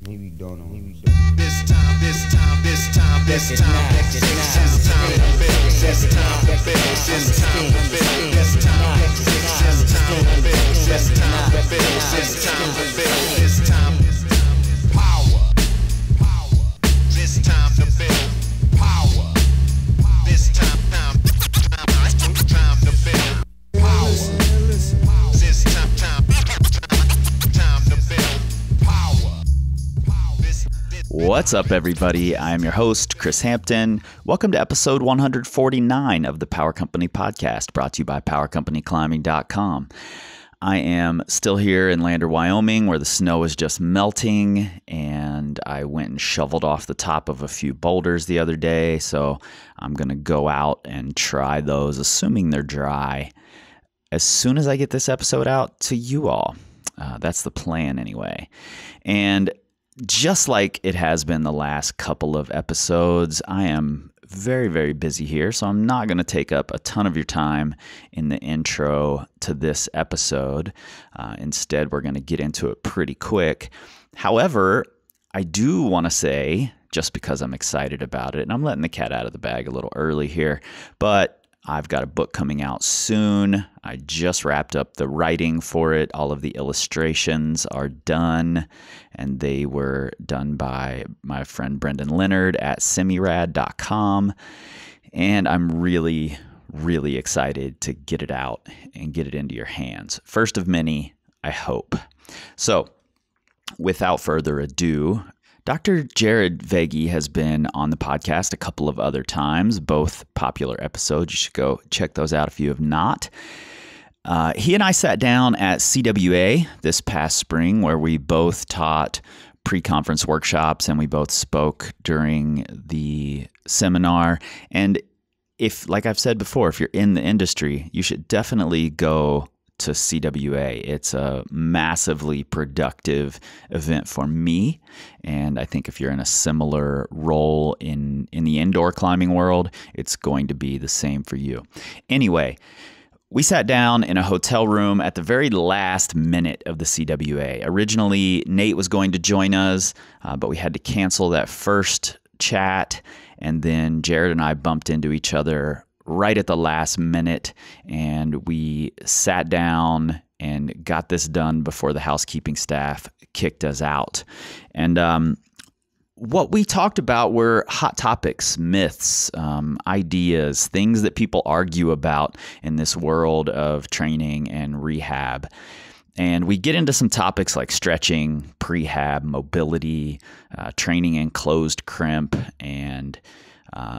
Maybe don't know. This time, next time, this time to build. This time to build, this time to build, this time to build, this time to build, this time to build, this time to build, this time power. This time to build power. This time to build power. This time to build power. What's up, everybody? I am your host, Chris Hampton. Welcome to episode 149 of the Power Company Podcast, brought to you by PowerCompanyClimbing.com. I am still here in Lander, Wyoming, where the snow is just melting, and I went and shoveled off the top of a few boulders the other day, so I'm going to go out and try those, assuming they're dry, as soon as I get this episode out to you all. That's the plan anyway. And just like it has been the last couple of episodes, I am very, very busy here, so I'm not going to take up a ton of your time in the intro to this episode. Instead, we're going to get into it pretty quick. However, I do want to say, just because I'm excited about it, and I'm letting the cat out of the bag a little early here, but I've got a book coming out soon. I just wrapped up the writing for it. All of the illustrations are done, and they were done by my friend Brendan Leonard at semirad.com. And I'm really, really excited to get it out and get it into your hands. First of many, I hope. So, without further ado, Dr. Jared Veggie has been on the podcast a couple of other times, both popular episodes. You should go check those out if you have not. He and I sat down at CWA this past spring, where we both taught pre-conference workshops and we both spoke during the seminar. And if, like I've said before, if you're in the industry, you should definitely go to CWA. It's a massively productive event for me, and I think if you're in a similar role in the indoor climbing world, it's going to be the same for you. Anyway, we sat down in a hotel room at the very last minute of the CWA. Originally, Nate was going to join us, but we had to cancel that first chat, and then Jared and I bumped into each other right at the last minute, and we sat down and got this done before the housekeeping staff kicked us out. And what we talked about were hot topics, myths, ideas, things that people argue about in this world of training and rehab. And we get into some topics like stretching, prehab, mobility, training in closed crimp, and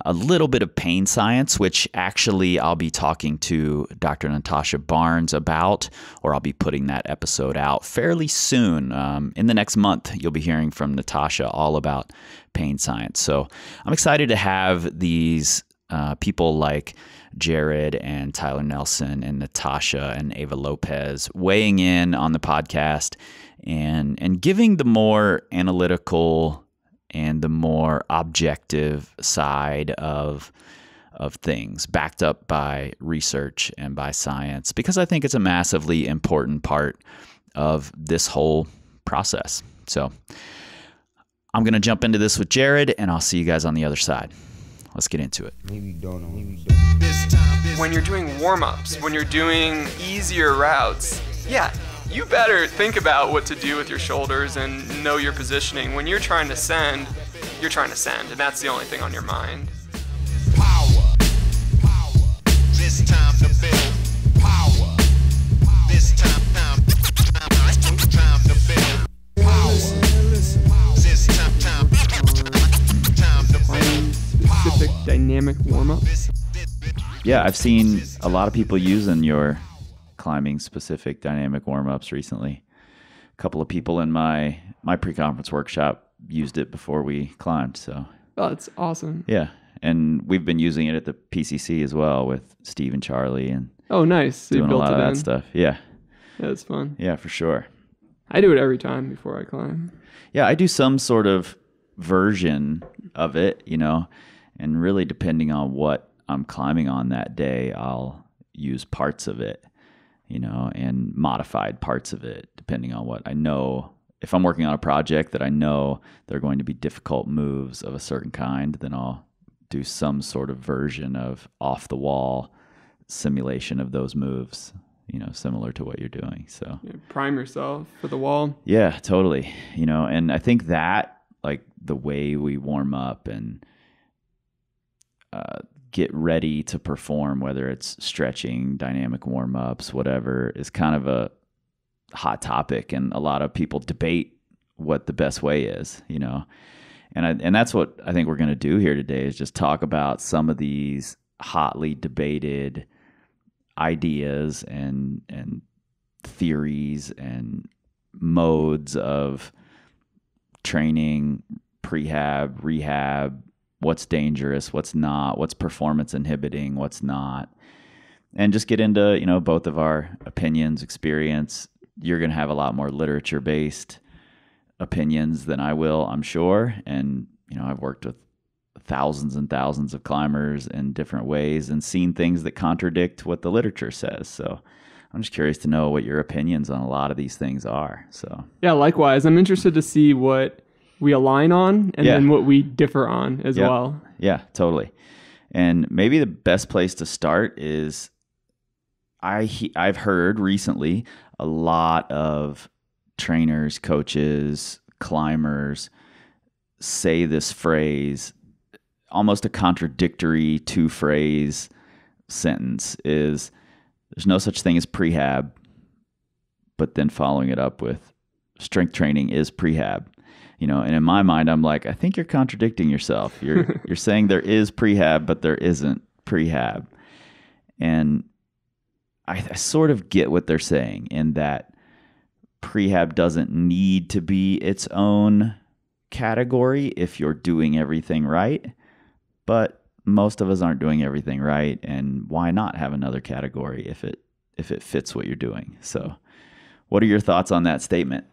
a little bit of pain science, which actually I'll be talking to Dr. Natasha Barnes about, or I'll be putting that episode out fairly soon. In the next month, you'll be hearing from Natasha all about pain science. So I'm excited to have these people like Jared and Tyler Nelson and Natasha and Ava Lopez weighing in on the podcast and giving the more analytical and the more objective side of things, backed up by research and by science, because I think it's a massively important part of this whole process. So I'm going to jump into this with Jared, and I'll see you guys on the other side. Let's get into it. Maybe don't know. When you're doing warm-ups, when you're doing easier routes, yeah, you better think about what to do with your shoulders and know your positioning. When you're trying to send, you're trying to send, and that's the only thing on your mind. Power. This time to build power. This time to build power. This time to build Specific dynamic warm-ups. Yeah, I've seen a lot of people using your climbing specific dynamic warm-ups recently. A couple of people in my pre-conference workshop used it before we climbed. So Oh, that's awesome. yeah, and we've been using it at the PCC as well with Steve and Charlie, and Oh, nice. So you doing a built lot it of that in. stuff. Yeah, That's fun. yeah, for sure. I do it every time before I climb. Yeah, I do some sort of version of it, and really depending on what I'm climbing on that day, I'll use parts of it, and modified parts of it depending on what I know if I'm working on a project that I know there are going to be difficult moves of a certain kind, then I'll do some sort of version of off the wall simulation of those moves, similar to what you're doing. So prime yourself for the wall. Yeah, totally. And I think that, like, the way we warm up and get ready to perform, whether it's stretching, dynamic warm-ups, whatever, is kind of a hot topic, and a lot of people debate what the best way is, and that's what I think we're going to do here today, is just talk about some of these hotly debated ideas and theories and modes of training, prehab, rehab, what's dangerous, what's not, what's performance inhibiting, what's not, and just get into, both of our opinions, experience. You're going to have a lot more literature-based opinions than I will, I'm sure. And, I've worked with thousands and thousands of climbers in different ways and seen things that contradict what the literature says. So I'm just curious to know what your opinions on a lot of these things are. So yeah, likewise. I'm interested to see what we align on and then what we differ on as well. Yeah, totally. And maybe the best place to start is I've heard recently a lot of trainers, coaches, climbers say this phrase, almost a contradictory two-phrase sentence, is there's no such thing as prehab, but then following it up with strength training is prehab. And in my mind, I'm like, I think you're contradicting yourself. You're saying there is prehab, but there isn't prehab. And I sort of get what they're saying, in that prehab doesn't need to be its own category if you're doing everything right. But most of us aren't doing everything right, and why not have another category if it fits what you're doing? So what are your thoughts on that statement?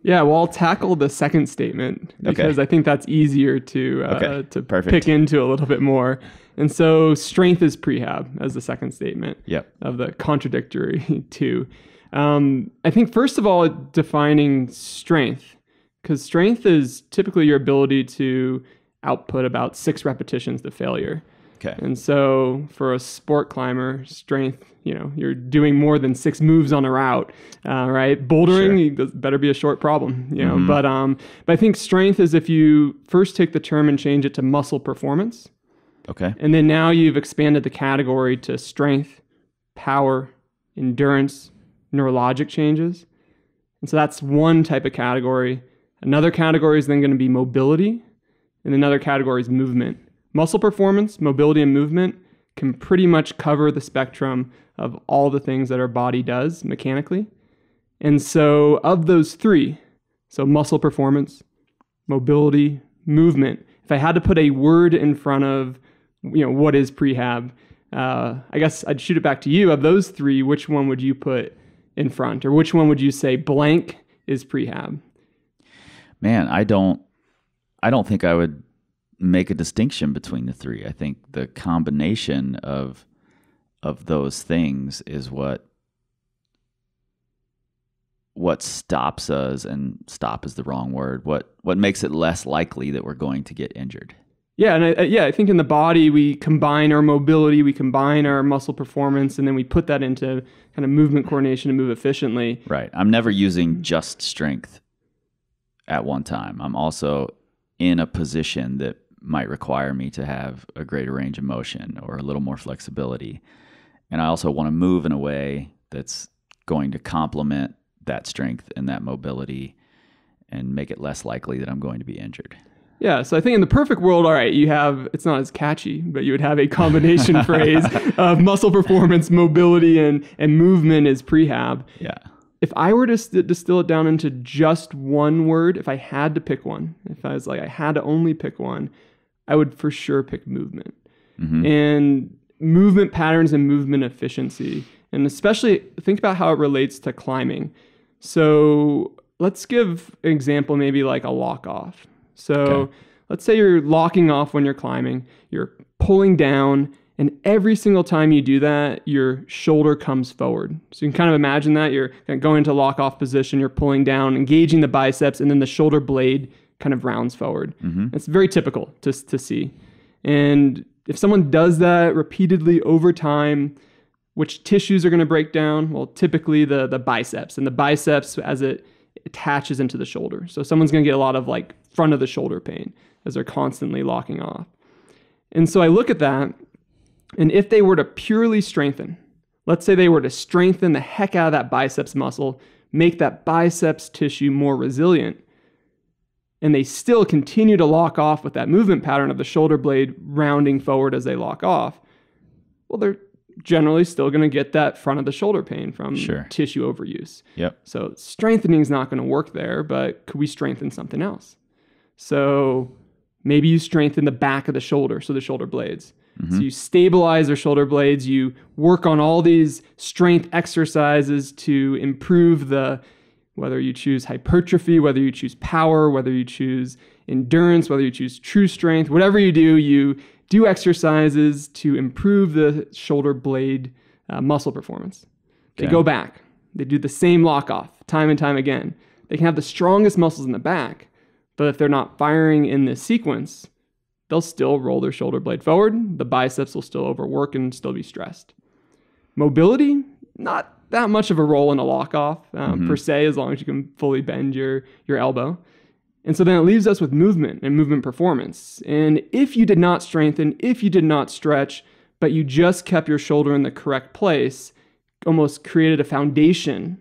Well, I'll tackle the second statement because I think that's easier to pick into a little bit more. And so strength is prehab as the second statement of the contradictory two. I think, first of all, defining strength, because strength is typically your ability to output about 6 repetitions to failure. Okay. And so for a sport climber, strength, you're doing more than 6 moves on a route, right? Bouldering better be a short problem, But I think strength is if you first take the term and change it to muscle performance. Okay. And then now you've expanded the category to strength, power, endurance, neurologic changes. And so that's one type of category. Another category is then going to be mobility, and another category is movement. Muscle performance, mobility, and movement can pretty much cover the spectrum of all the things that our body does mechanically. And so of those 3, so muscle performance, mobility, movement, if I had to put a word in front of, what is prehab, I guess I'd shoot it back to you. Of those 3, which one would you put in front, or which one would you say blank is prehab? Man, I don't think I would make a distinction between the 3. I think the combination of those things is what stops us, and stop is the wrong word. What makes it less likely that we're going to get injured. Yeah, and I think in the body we combine our mobility, we combine our muscle performance, and then we put that into kind of movement coordination to move efficiently. Right. I'm never using just strength at one time. I'm also in a position that might require me to have a greater range of motion or a little more flexibility. And I also want to move in a way that's going to complement that strength and that mobility and make it less likely that I'm going to be injured. Yeah, so I think in the perfect world, all right, it's not as catchy, but you would have a combination phrase of muscle performance, mobility, and movement is prehab. Yeah. If I were to distill it down into just one word, if I had to pick one, if I was like, I had to only pick one, I would for sure pick movement. Mm-hmm. And movement patterns and movement efficiency. And especially think about how it relates to climbing. So let's give an example, maybe like a lock off. So let's say you're locking off when you're climbing, you're pulling down, And every single time you do that, your shoulder comes forward. So you can kind of imagine that you're going into lock-off position, you're pulling down, engaging the biceps, and then the shoulder blade kind of rounds forward. It's very typical to see. And if someone does that repeatedly over time, which tissues are going to break down? Well, typically the biceps, and the biceps as it attaches into the shoulder. So someone's going to get a lot of like front of the shoulder pain as they're constantly locking off. And so I look at that, and if they were to purely strengthen, let's say they were to strengthen the heck out of that biceps muscle, make that biceps tissue more resilient, and they still continue to lock off with that movement pattern of the shoulder blade rounding forward as they lock off, well, they're generally still going to get that front of the shoulder pain from tissue overuse. Yep. So strengthening is not going to work there, but could we strengthen something else? So maybe you strengthen the back of the shoulder, so the shoulder blades. So you stabilize their shoulder blades, you work on all these strength exercises to improve whether you choose hypertrophy, whether you choose power, whether you choose endurance, whether you choose true strength, whatever you do exercises to improve the shoulder blade muscle performance. They go back. They do the same lock off time and time again. They can have the strongest muscles in the back, but if they're not firing in this sequence, they'll still roll their shoulder blade forward. The biceps will still overwork and still be stressed. Mobility, not that much of a role in a lock off per se, as long as you can fully bend your elbow. And so then it leaves us with movement and movement performance. And if you did not strengthen, if you did not stretch, but you just kept your shoulder in the correct place, almost created a foundation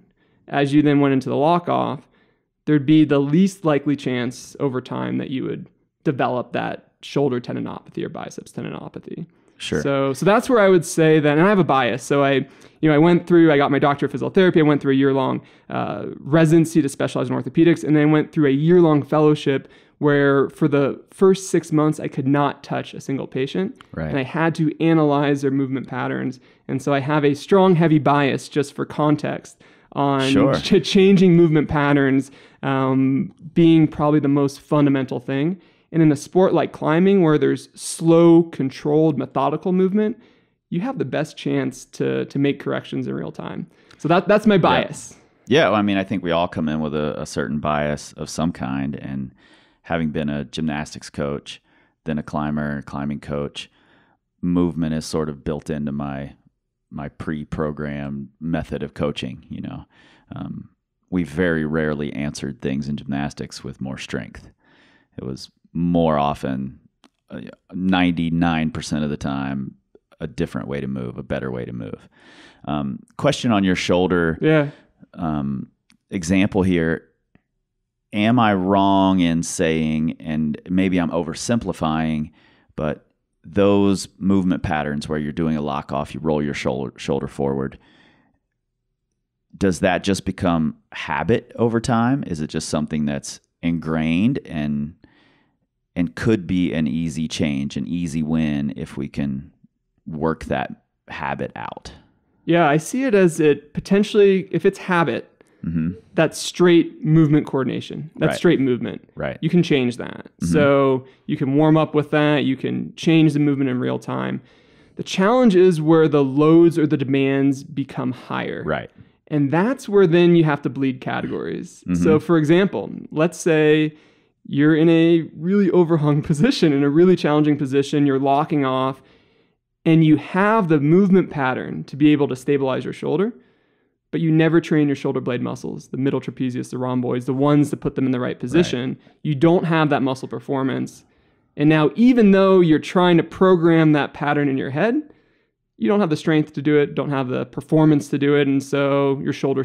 as you then went into the lock off, there'd be the least likely chance over time that you would develop that shoulder tendinopathy or biceps tendinopathy. Sure. So that's where I would say that, and I have a bias. So I got my doctorate of physical therapy. I went through a year-long residency to specialize in orthopedics, and then went through a year-long fellowship where for the first 6 months, I could not touch a single patient. Right. And I had to analyze their movement patterns. And so I have a strong, heavy bias, just for context, on changing movement patterns being probably the most fundamental thing. And in a sport like climbing, where there's slow, controlled, methodical movement, you have the best chance to make corrections in real time. So that's my bias. Yeah, well, I mean, I think we all come in with a certain bias of some kind. And having been a gymnastics coach, then a climbing coach, movement is sort of built into my pre-programmed method of coaching. We very rarely answered things in gymnastics with more strength. It was more often, 99% of the time, a different way to move, a better way to move. Question on your shoulder example here. Am I wrong in saying, and maybe I'm oversimplifying, but those movement patterns where you're doing a lock off, you roll your shoulder forward, does that just become habit over time? Is it just something that's ingrained and could be an easy change, an easy win if we can work that habit out? Yeah, I see it as it potentially, if it's habit, that's straight movement coordination. That's straight movement. Right. You can change that. So you can warm up with that. You can change the movement in real time. The challenge is where the loads or the demands become higher. Right. And that's where then you have to bleed categories. So for example, let's say you're in a really overhung position, in a really challenging position, you're locking off, and you have the movement pattern to be able to stabilize your shoulder, but you never train your shoulder blade muscles, the middle trapezius, the rhomboids, the ones to put them in the right position. Right. You don't have that muscle performance. And now, even though you're trying to program that pattern in your head, you don't have the strength to do it, don't have the performance to do it, and so your shoulder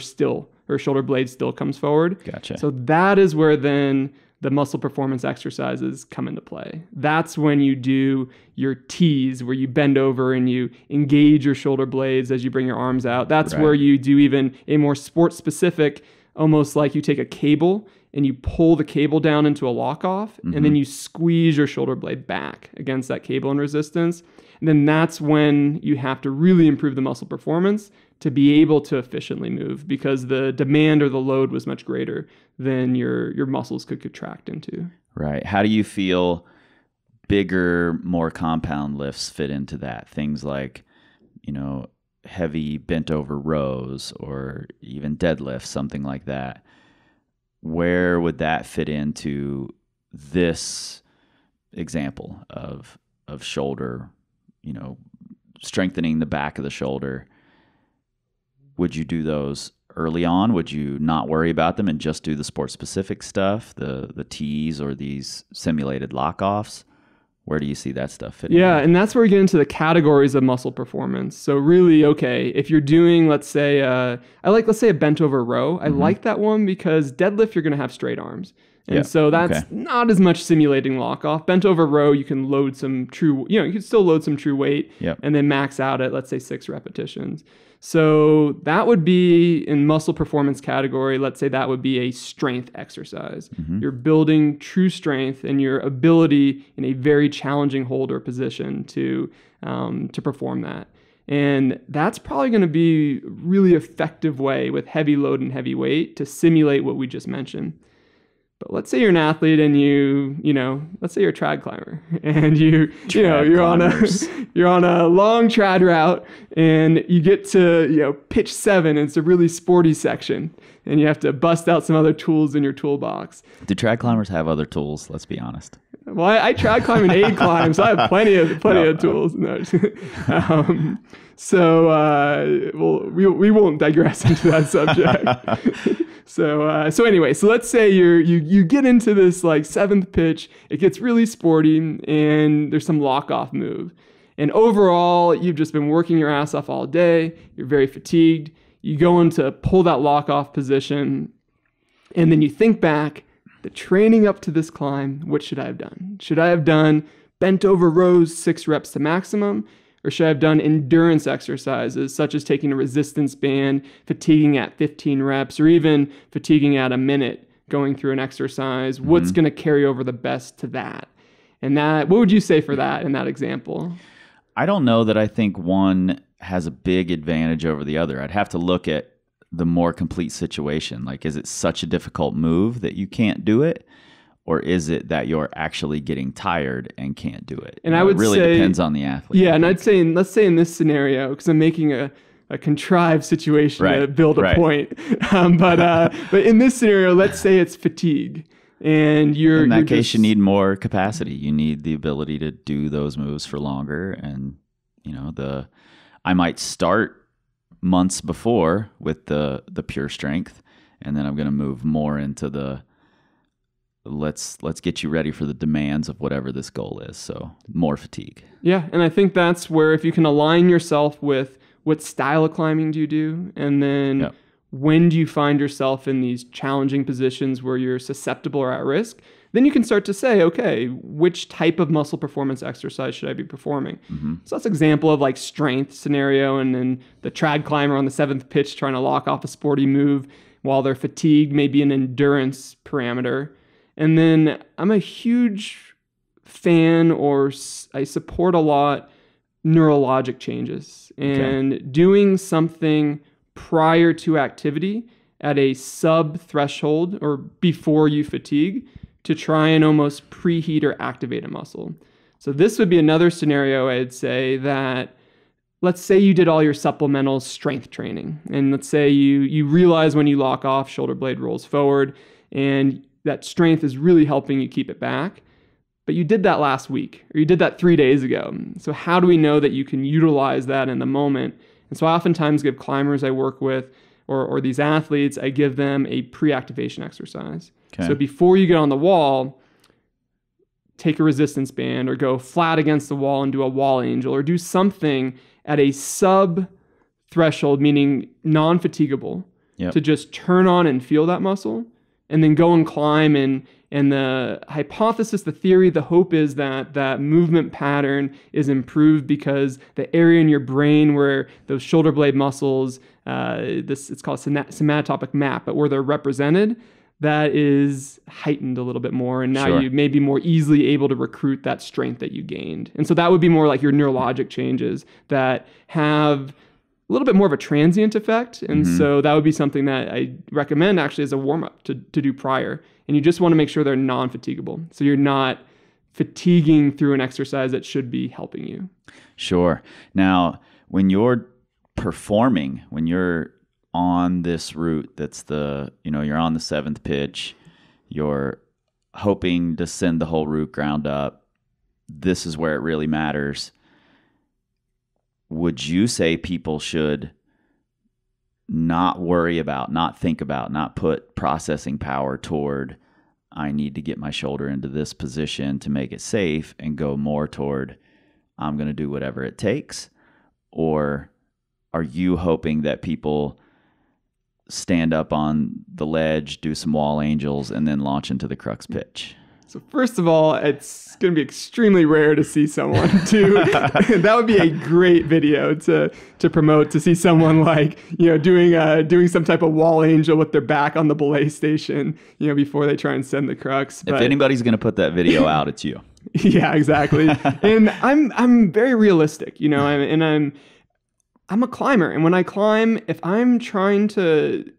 blade still comes forward. Gotcha. So that is where then the muscle performance exercises come into play. That's when you do your T's, where you bend over and you engage your shoulder blades as you bring your arms out. That's where you do even a more sport-specific, almost like you take a cable and you pull the cable down into a lock-off, and then you squeeze your shoulder blade back against that cable and resistance. And then that's when you have to really improve the muscle performance to be able to efficiently move, because the demand or the load was much greater than your muscles could contract into. Right. How do you feel bigger, more compound lifts fit into that? Things like, heavy bent over rows or even deadlifts, something like that. Where would that fit into this example of shoulder, strengthening the back of the shoulder? Would you do those early on? Would you not worry about them and just do the sport specific stuff, the tees or these simulated lock-offs? Where do you see that stuff fitting? Yeah, and that's where we get into the categories of muscle performance. So really, okay, if you're doing, let's say a bent over row. I like that one because deadlift, you're going to have straight arms. And so that's not as much simulating lock off. Bent over row, you can load some true, you can still load some true weight and then max out at, let's say, 6 repetitions. So that would be in muscle performance category. Let's say that would be a strength exercise. You're building true strength and your ability in a very challenging hold or position to perform that. And that's probably going to be a really effective way with heavy load and heavy weight to simulate what we just mentioned. But let's say you're an athlete and let's say you're a trad climber and you're on a long trad route and you get to, pitch 7 and it's a really sporty section and you have to bust out some other tools in your toolbox. Do trad climbers have other tools? Let's be honest. Well, I trad climb and aid climb, so I have plenty of tools. No. We won't digress into that subject. So anyway, so let's say you get into this like 7th pitch, it gets really sporty, and there's some lock-off move. And overall, you've just been working your ass off all day, you're very fatigued, you go into pull that lock-off position, and then you think back, the training up to this climb, what should I have done? Should I have done bent over rows 6 reps to maximum? Or should I have done endurance exercises, such as taking a resistance band, fatiguing at 15 reps, or even fatiguing at a minute going through an exercise? What's going to carry over the best to that? And what would you say for that in that example? I don't know that I think one has a big advantage over the other. I'd have to look at the more complete situation. Like, is it such a difficult move that you can't do it? Or is it that you're actually getting tired and can't do it? And I would it really say, depends on the athlete. Yeah, and I'd say, let's say in this scenario, because I'm making a contrived situation to build a point. But in this scenario, let's say it's fatigue. And in that case, you need more capacity. You need the ability to do those moves for longer. And, I might start months before with the pure strength, and then I'm going to move more into the let's get you ready for the demands of whatever this goal is. So more fatigue. Yeah, and I think that's where if you can align yourself with what style of climbing do you do, and then when do you find yourself in these challenging positions where you're susceptible or at risk, then you can start to say, okay, which type of muscle performance exercise should I be performing? So that's an example of like strength scenario, and then the trad climber on the 7th pitch trying to lock off a sporty move while they're fatigued, maybe an endurance parameter. And then I'm a huge fan, or I support a lot, neurologic changes. And doing something prior to activity at a sub-threshold or before you fatigue to try and almost preheat or activate a muscle. So this would be another scenario, I'd say, that let's say you did all your supplemental strength training. And let's say you realize when you lock off, shoulder blade rolls forward, and that strength is really helping you keep it back. But you did that last week, or you did that 3 days ago. So how do we know that you can utilize that in the moment? And so I oftentimes give climbers I work with, or these athletes, I give them a pre-activation exercise. So before you get on the wall, take a resistance band or go flat against the wall and do a wall angel, or do something at a sub-threshold, meaning non-fatigable, to just turn on and feel that muscle. And then go and climb, and the hypothesis, the theory, the hope is that that movement pattern is improved because the area in your brain where those shoulder blade muscles, it's called somatotopic map, but where they're represented, that is heightened a little bit more, and now you may be more easily able to recruit that strength that you gained. And so that would be more like your neurologic changes that have a little bit more of a transient effect. And so that would be something that I recommend actually as a warm-up to do prior. And you just want to make sure they're non-fatigable. So you're not fatiguing through an exercise that should be helping you. Sure. Now, when you're performing, when you're on this route that's you're on the 7th pitch, you're hoping to send the whole route ground up, this is where it really matters. Would you say people should not worry about, not think about, not put processing power toward, I need to get my shoulder into this position to make it safe, and go more toward, I'm going to do whatever it takes? Or are you hoping that people stand up on the ledge, do some wall angels, and then launch into the crux pitch? So first of all, it's going to be extremely rare to see someone that would be a great video to promote, to see someone doing some type of wall angel with their back on the belay station, before they try and send the crux. If anybody's going to put that video out, it's you. Yeah, exactly. And I'm very realistic, I'm a climber. And when I climb, if I'm trying to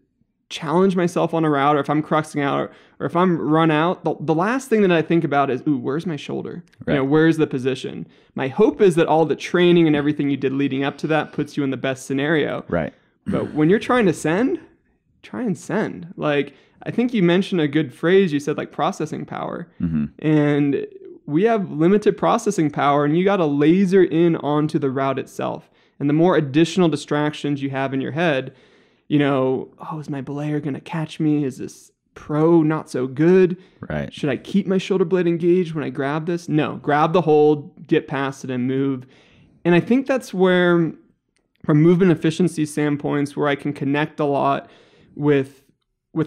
challenge myself on a route, or if I'm cruxing out, or if I'm run out, the last thing that I think about is, where's my shoulder? Right. Where's the position? My hope is that all the training and everything you did leading up to that puts you in the best scenario. Right. But when you're trying to send, try and send. Like, I think you mentioned a good phrase. You said processing power. Mm-hmm. And we have limited processing power, and you got to laser in onto the route itself. And the more additional distractions you have in your head, is my belayer going to catch me? Is this pro not so good? Right. Should I keep my shoulder blade engaged when I grab this? No, grab the hold, get past it, and move. And I think that's where, from movement efficiency standpoints, where I can connect a lot with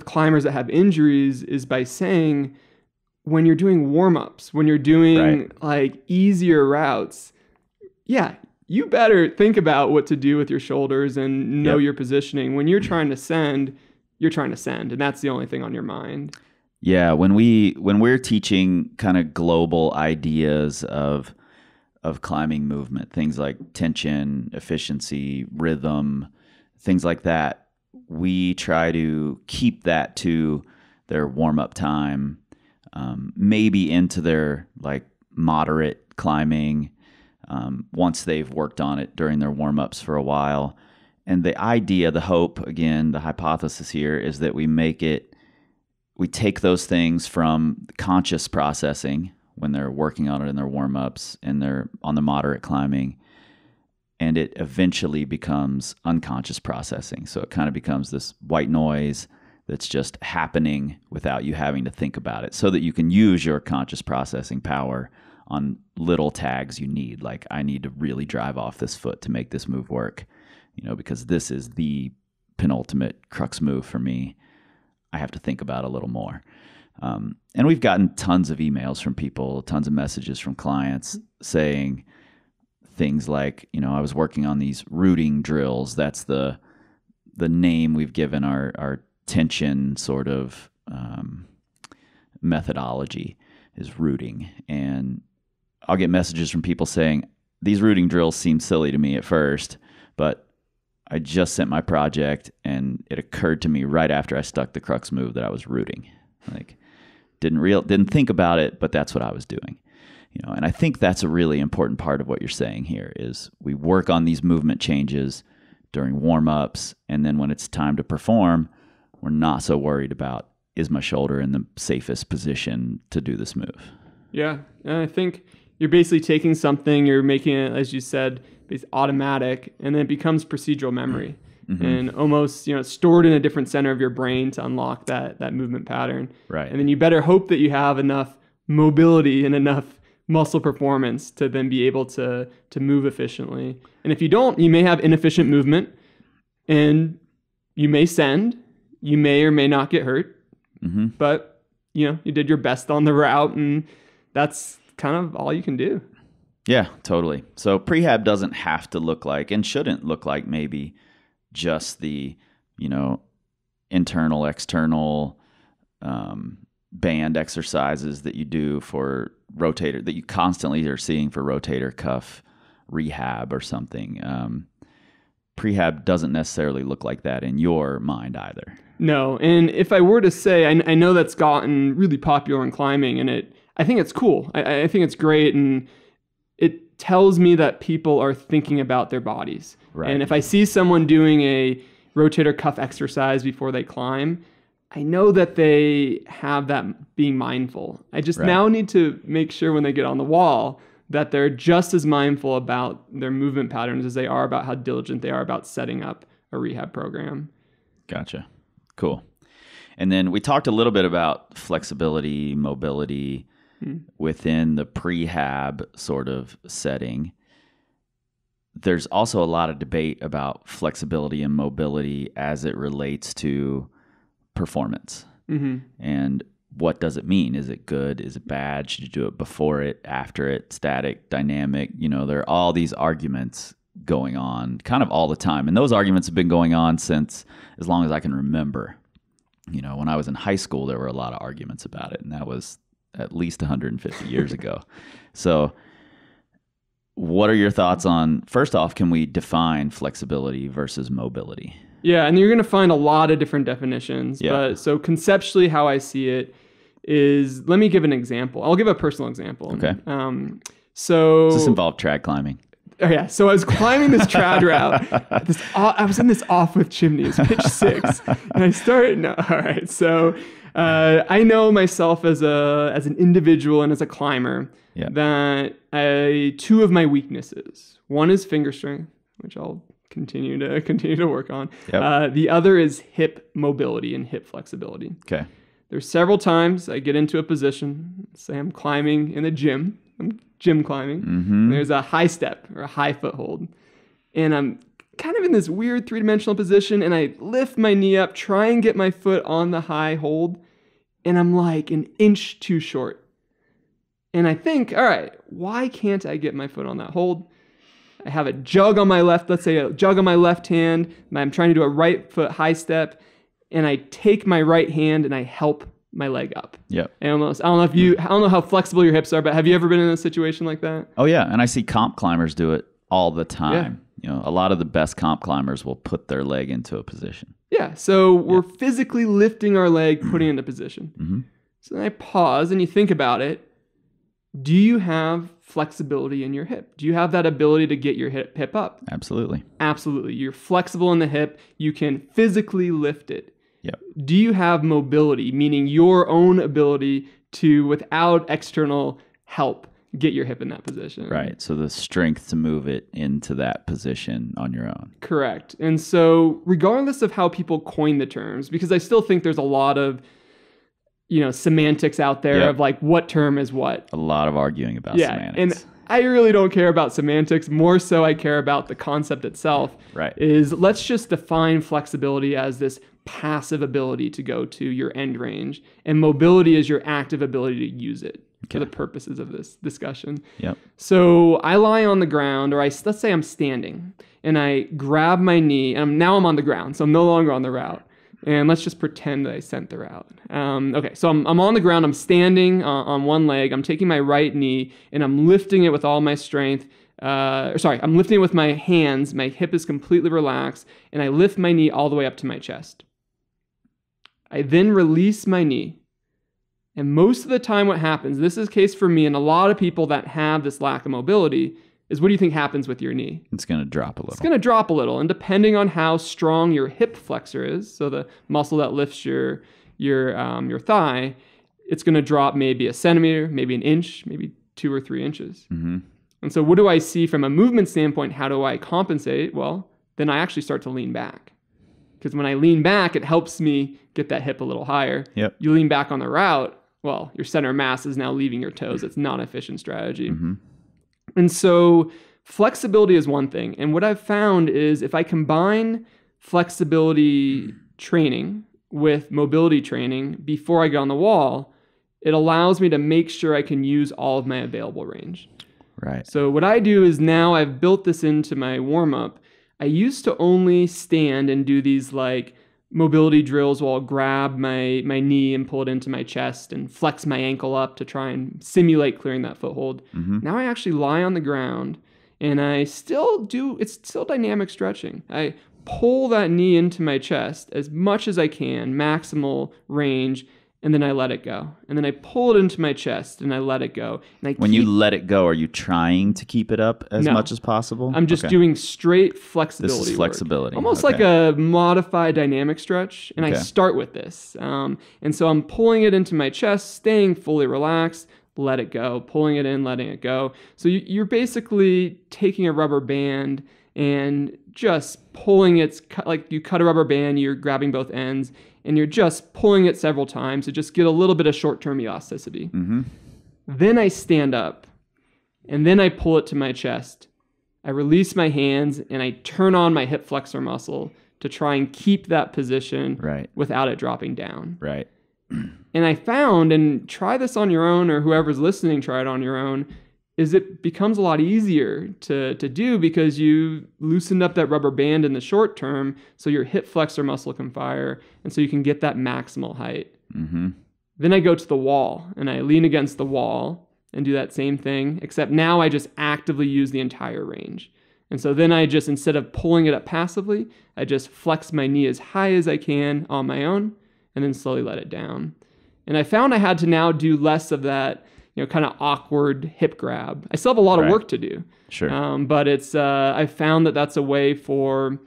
climbers that have injuries, is by saying, when you're doing warm-ups, when you're doing easier routes, you better think about what to do with your shoulders and know your positioning. When you're trying to send, you're trying to send, and that's the only thing on your mind. Yeah, when we're teaching kind of global ideas of climbing movement, things like tension, efficiency, rhythm, things like that, we try to keep that to their warm-up time, maybe into their moderate climbing, once they've worked on it during their warm-ups for a while. And the idea, the hope, again, the hypothesis here is that we take those things from conscious processing when they're working on it in their warm-ups and they're on the moderate climbing, and it eventually becomes unconscious processing. So it kind of becomes this white noise that's just happening without you having to think about it, so that you can use your conscious processing power on little tags you need. Like, I need to really drive off this foot to make this move work, because this is the penultimate crux move for me. I have to think about it a little more. And we've gotten tons of emails from people, tons of messages from clients saying things like, I was working on these rooting drills. That's the name we've given our tension sort of methodology, is rooting. And I'll get messages from people saying, these rooting drills seem silly to me at first, but I just sent my project and it occurred to me right after I stuck the crux move that I was rooting. Didn't think about it, but that's what I was doing. And I think that's a really important part of what you're saying here, is we work on these movement changes during warm-ups, and then when it's time to perform, we're not so worried about, is my shoulder in the safest position to do this move? Yeah, and I think you're basically taking something, you're making it, as you said, automatic, and then it becomes procedural memory. Mm-hmm. And almost, stored in a different center of your brain to unlock that movement pattern. Right. And then you better hope that you have enough mobility and enough muscle performance to then be able to move efficiently. And if you don't, you may have inefficient movement, and you may send, you may or may not get hurt, mm-hmm. but you did your best on the route, and that's kind of all you can do. Yeah, totally. So prehab doesn't have to look like, and shouldn't look like, maybe just the, internal, external band exercises that you do for rotator, that you constantly are seeing for rotator cuff rehab or something. Prehab doesn't necessarily look like that in your mind either. No, and if I were to say, I know that's gotten really popular in climbing, and I think it's cool. I think it's great, and it tells me that people are thinking about their bodies. Right. And if I see someone doing a rotator cuff exercise before they climb, I know that they have that being mindful. I just now need to make sure when they get on the wall that they're just as mindful about their movement patterns as they are about how diligent they are about setting up a rehab program. Gotcha. Cool. And then we talked a little bit about flexibility, mobility within the prehab sort of setting. There's also a lot of debate about flexibility and mobility as it relates to performance. And what does it mean? Is it good? Is it bad? Should you do it before it, after it, static, dynamic? You know, there are all these arguments going on kind of all the time. And those arguments have been going on since as long as I can remember. You know, when I was in high school, there were a lot of arguments about it, and that was at least 150 years ago. So what are your thoughts on, first off, can we define flexibility versus mobility? Yeah, and you're going to find a lot of different definitions. Yeah. But so conceptually, how I see it is, let me give an example. I'll give a personal example. Okay. So Does this involve trad climbing? Oh yeah, so I was climbing this trad route. I was in this off with chimneys, pitch 6, and I started. No, all right. So I know myself as an individual and as a climber that two of my weaknesses. One is finger strength, which I'll continue to work on. Yep. The other is hip mobility and hip flexibility. Okay. There's several times I get into a position, say I'm climbing in the gym. I'm gym climbing. And there's a high step or a high foothold. And I'm kind of in this weird 3-dimensional position, and I lift my knee up, try and get my foot on the high hold, and I'm like an inch too short. And I think, all right, why can't I get my foot on that hold? I have a jug on my left, let's say a jug on my left hand, and I'm trying to do a right foot high step, and I take my right hand and I help my leg up. Yep. And I don't know how flexible your hips are, but have you ever been in a situation like that? Oh yeah, and I see comp climbers do it all the time. Yeah. You know, a lot of the best comp climbers will put their leg into a position. Yeah, so we're physically lifting our leg, putting it into position. So then I pause and you think about it. Do you have flexibility in your hip? Do you have that ability to get your hip up? Absolutely. Absolutely. You're flexible in the hip. You can physically lift it. Yep. Do you have mobility, meaning your own ability to, without external help, get your hip in that position? Right. So the strength to move it into that position on your own. Correct. And so regardless of how people coin the terms, because I still think there's a lot of, semantics out there of like what term is what. A lot of arguing about semantics. And I really don't care about semantics. More so I care about the concept itself. Right. Is let's just define flexibility as this passive ability to go to your end range, and mobility is your active ability to use it for the purposes of this discussion. Yep. So I lie on the ground, or let's say I'm standing, and I grab my knee, and now I'm on the ground, so I'm no longer on the route. And let's just pretend that I sent the route. Okay, so I'm on the ground, I'm standing on one leg, I'm taking my right knee, and I'm lifting it with all my strength. I'm lifting it with my hands, my hip is completely relaxed, and I lift my knee all the way up to my chest. I then release my knee. And most of the time what happens, this is the case for me and a lot of people that have this lack of mobility, is what do you think happens with your knee? It's going to drop a little. It's going to drop a little. And depending on how strong your hip flexor is, so the muscle that lifts your thigh, it's going to drop maybe a centimeter, maybe an inch, maybe 2 or 3 inches. And so what do I see from a movement standpoint? How do I compensate? Well, then I actually start to lean back. Because when I lean back, it helps me get that hip a little higher. Yep. You lean back on the route, well, your center of mass is now leaving your toes. It's not an efficient strategy. And so flexibility is one thing. And what I've found is if I combine flexibility training with mobility training before I get on the wall, it allows me to make sure I can use all of my available range. Right. So what I do is now I've built this into my warm-up. I used to only stand and do these like mobility drills where I'll grab my knee and pull it into my chest and flex my ankle up to try and simulate clearing that foothold. Now I actually lie on the ground and it's still dynamic stretching. I pull that knee into my chest as much as I can, maximal range, and then I let it go. And then I pull it into my chest and I let it go. And When you let it go, are you trying to keep it up as much as possible? I'm just doing straight flexibility. This is flexibility. Work. Almost like a modified dynamic stretch. And I start with this. And so I'm pulling it into my chest, staying fully relaxed, let it go, pulling it in, letting it go. So you're basically taking a rubber band and just pulling it, like you cut a rubber band, you're grabbing both ends, and you're just pulling it several times to just get a little bit of short-term elasticity. Mm-hmm. Then I stand up, and then I pull it to my chest. I release my hands, and I turn on my hip flexor muscle to try and keep that position without it dropping down. Right. And I found, and try this on your own, or whoever's listening, try it on your own, is it becomes a lot easier to do because you loosened up that rubber band in the short term so your hip flexor muscle can fire and so you can get that maximal height. Mm-hmm. Then I go to the wall and I lean against the wall and do that same thing, except now I just actively use the entire range. And so then I just, instead of pulling it up passively, I just flex my knee as high as I can on my own and then slowly let it down. And I found I had to now do less of that, kind of awkward hip grab. I still have a lot of work to do. Sure. But it's I found that that's a way for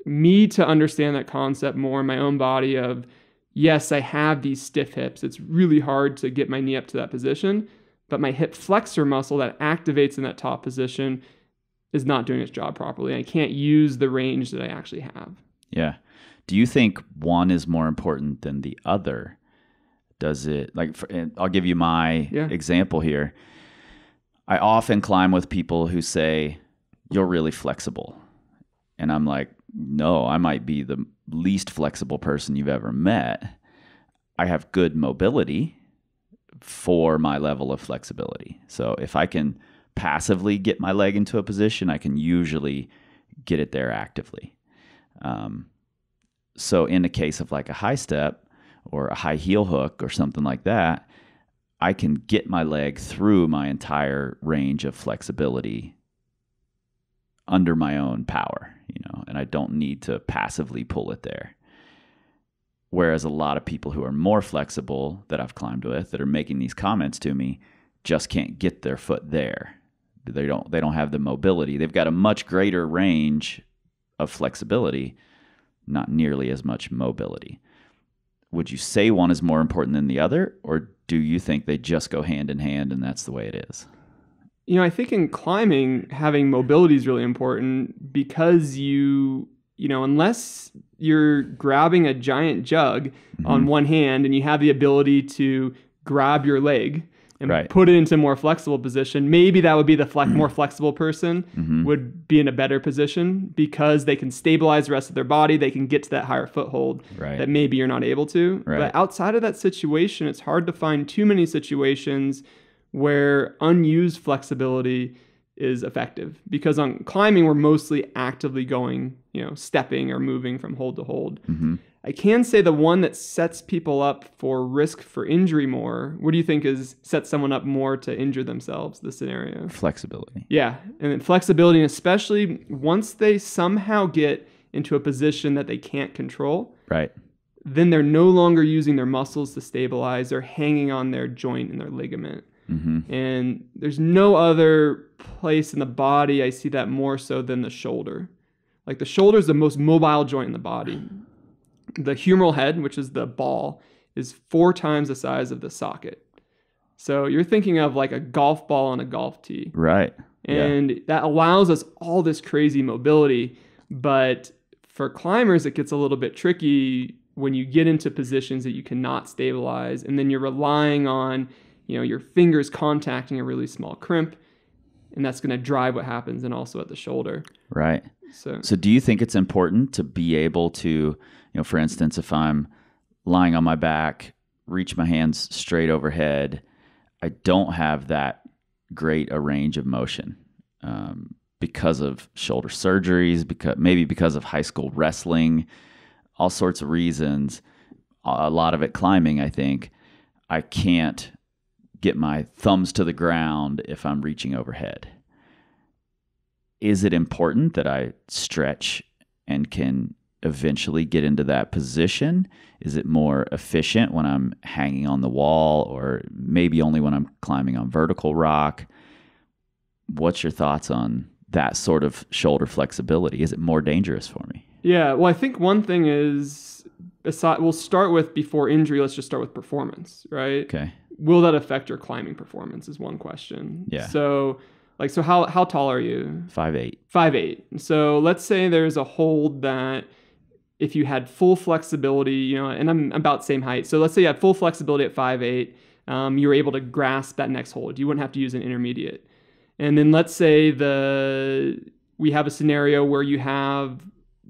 me to understand that concept more in my own body of, yes, I have these stiff hips. It's really hard to get my knee up to that position, but my hip flexor muscle that activates in that top position is not doing its job properly. I can't use the range that I actually have. Yeah. Do you think one is more important than the other? Does it, I'll give you my example here. I often climb with people who say, you're really flexible. And I'm like, no, I might be the least flexible person you've ever met. I have good mobility for my level of flexibility. So if I can passively get my leg into a position, I can usually get it there actively. So in the case of like a high step, or a high heel hook or something like that, I can get my leg through my entire range of flexibility under my own power, and I don't need to passively pull it there. Whereas a lot of people who are more flexible that I've climbed with that are making these comments to me just can't get their foot there. They don't have the mobility. They've got a much greater range of flexibility, not nearly as much mobility. Would you say one is more important than the other, or do you think they just go hand in hand and that's the way it is? I think in climbing, having mobility is really important because unless you're grabbing a giant jug on one hand and you have the ability to grab your leg and put it into a more flexible position, maybe that would be the more flexible person would be in a better position because they can stabilize the rest of their body. They can get to that higher foothold that maybe you're not able to. But outside of that situation, it's hard to find too many situations where unused flexibility is effective because on climbing, we're mostly actively going, stepping or moving from hold to hold. I can say the one that sets people up for risk for injury more, what do you think sets someone up more to injure themselves, the scenario? Flexibility. Yeah, and then flexibility, especially once they somehow get into a position that they can't control, then they're no longer using their muscles to stabilize. They're hanging on their joint and their ligament. And there's no other place in the body I see that more so than the shoulder. Like the shoulder is the most mobile joint in the body. The humeral head, which is the ball, is 4 times the size of the socket. So you're thinking of like a golf ball on a golf tee. Right. And that allows us all this crazy mobility. But for climbers, it gets a little bit tricky when you get into positions that you cannot stabilize. And then you're relying on, your fingers contacting a really small crimp. And that's going to drive what happens and also at the shoulder. Right. So do you think it's important to be able to, for instance, if I'm lying on my back, reach my hands straight overhead, I don't have that great a range of motion because of shoulder surgeries, because of high school wrestling, all sorts of reasons. A lot of it climbing, I think. I can't get my thumbs to the ground if I'm reaching overhead. Is it important that I stretch and can eventually get into that position? Is it more efficient when I'm hanging on the wall, or maybe only when I'm climbing on vertical rock? What's your thoughts on that sort of shoulder flexibility? Is it more dangerous for me? Yeah, well, I think one thing is, we'll start with before injury, let's just start with performance, right? Okay. Will that affect your climbing performance is one question. Yeah. So how tall are you? 5'8". 5'8". So let's say there's a hold that if you had full flexibility, and I'm about same height. So let's say you had full flexibility at 5'8", you were able to grasp that next hold. You wouldn't have to use an intermediate. And then let's say we have a scenario where you have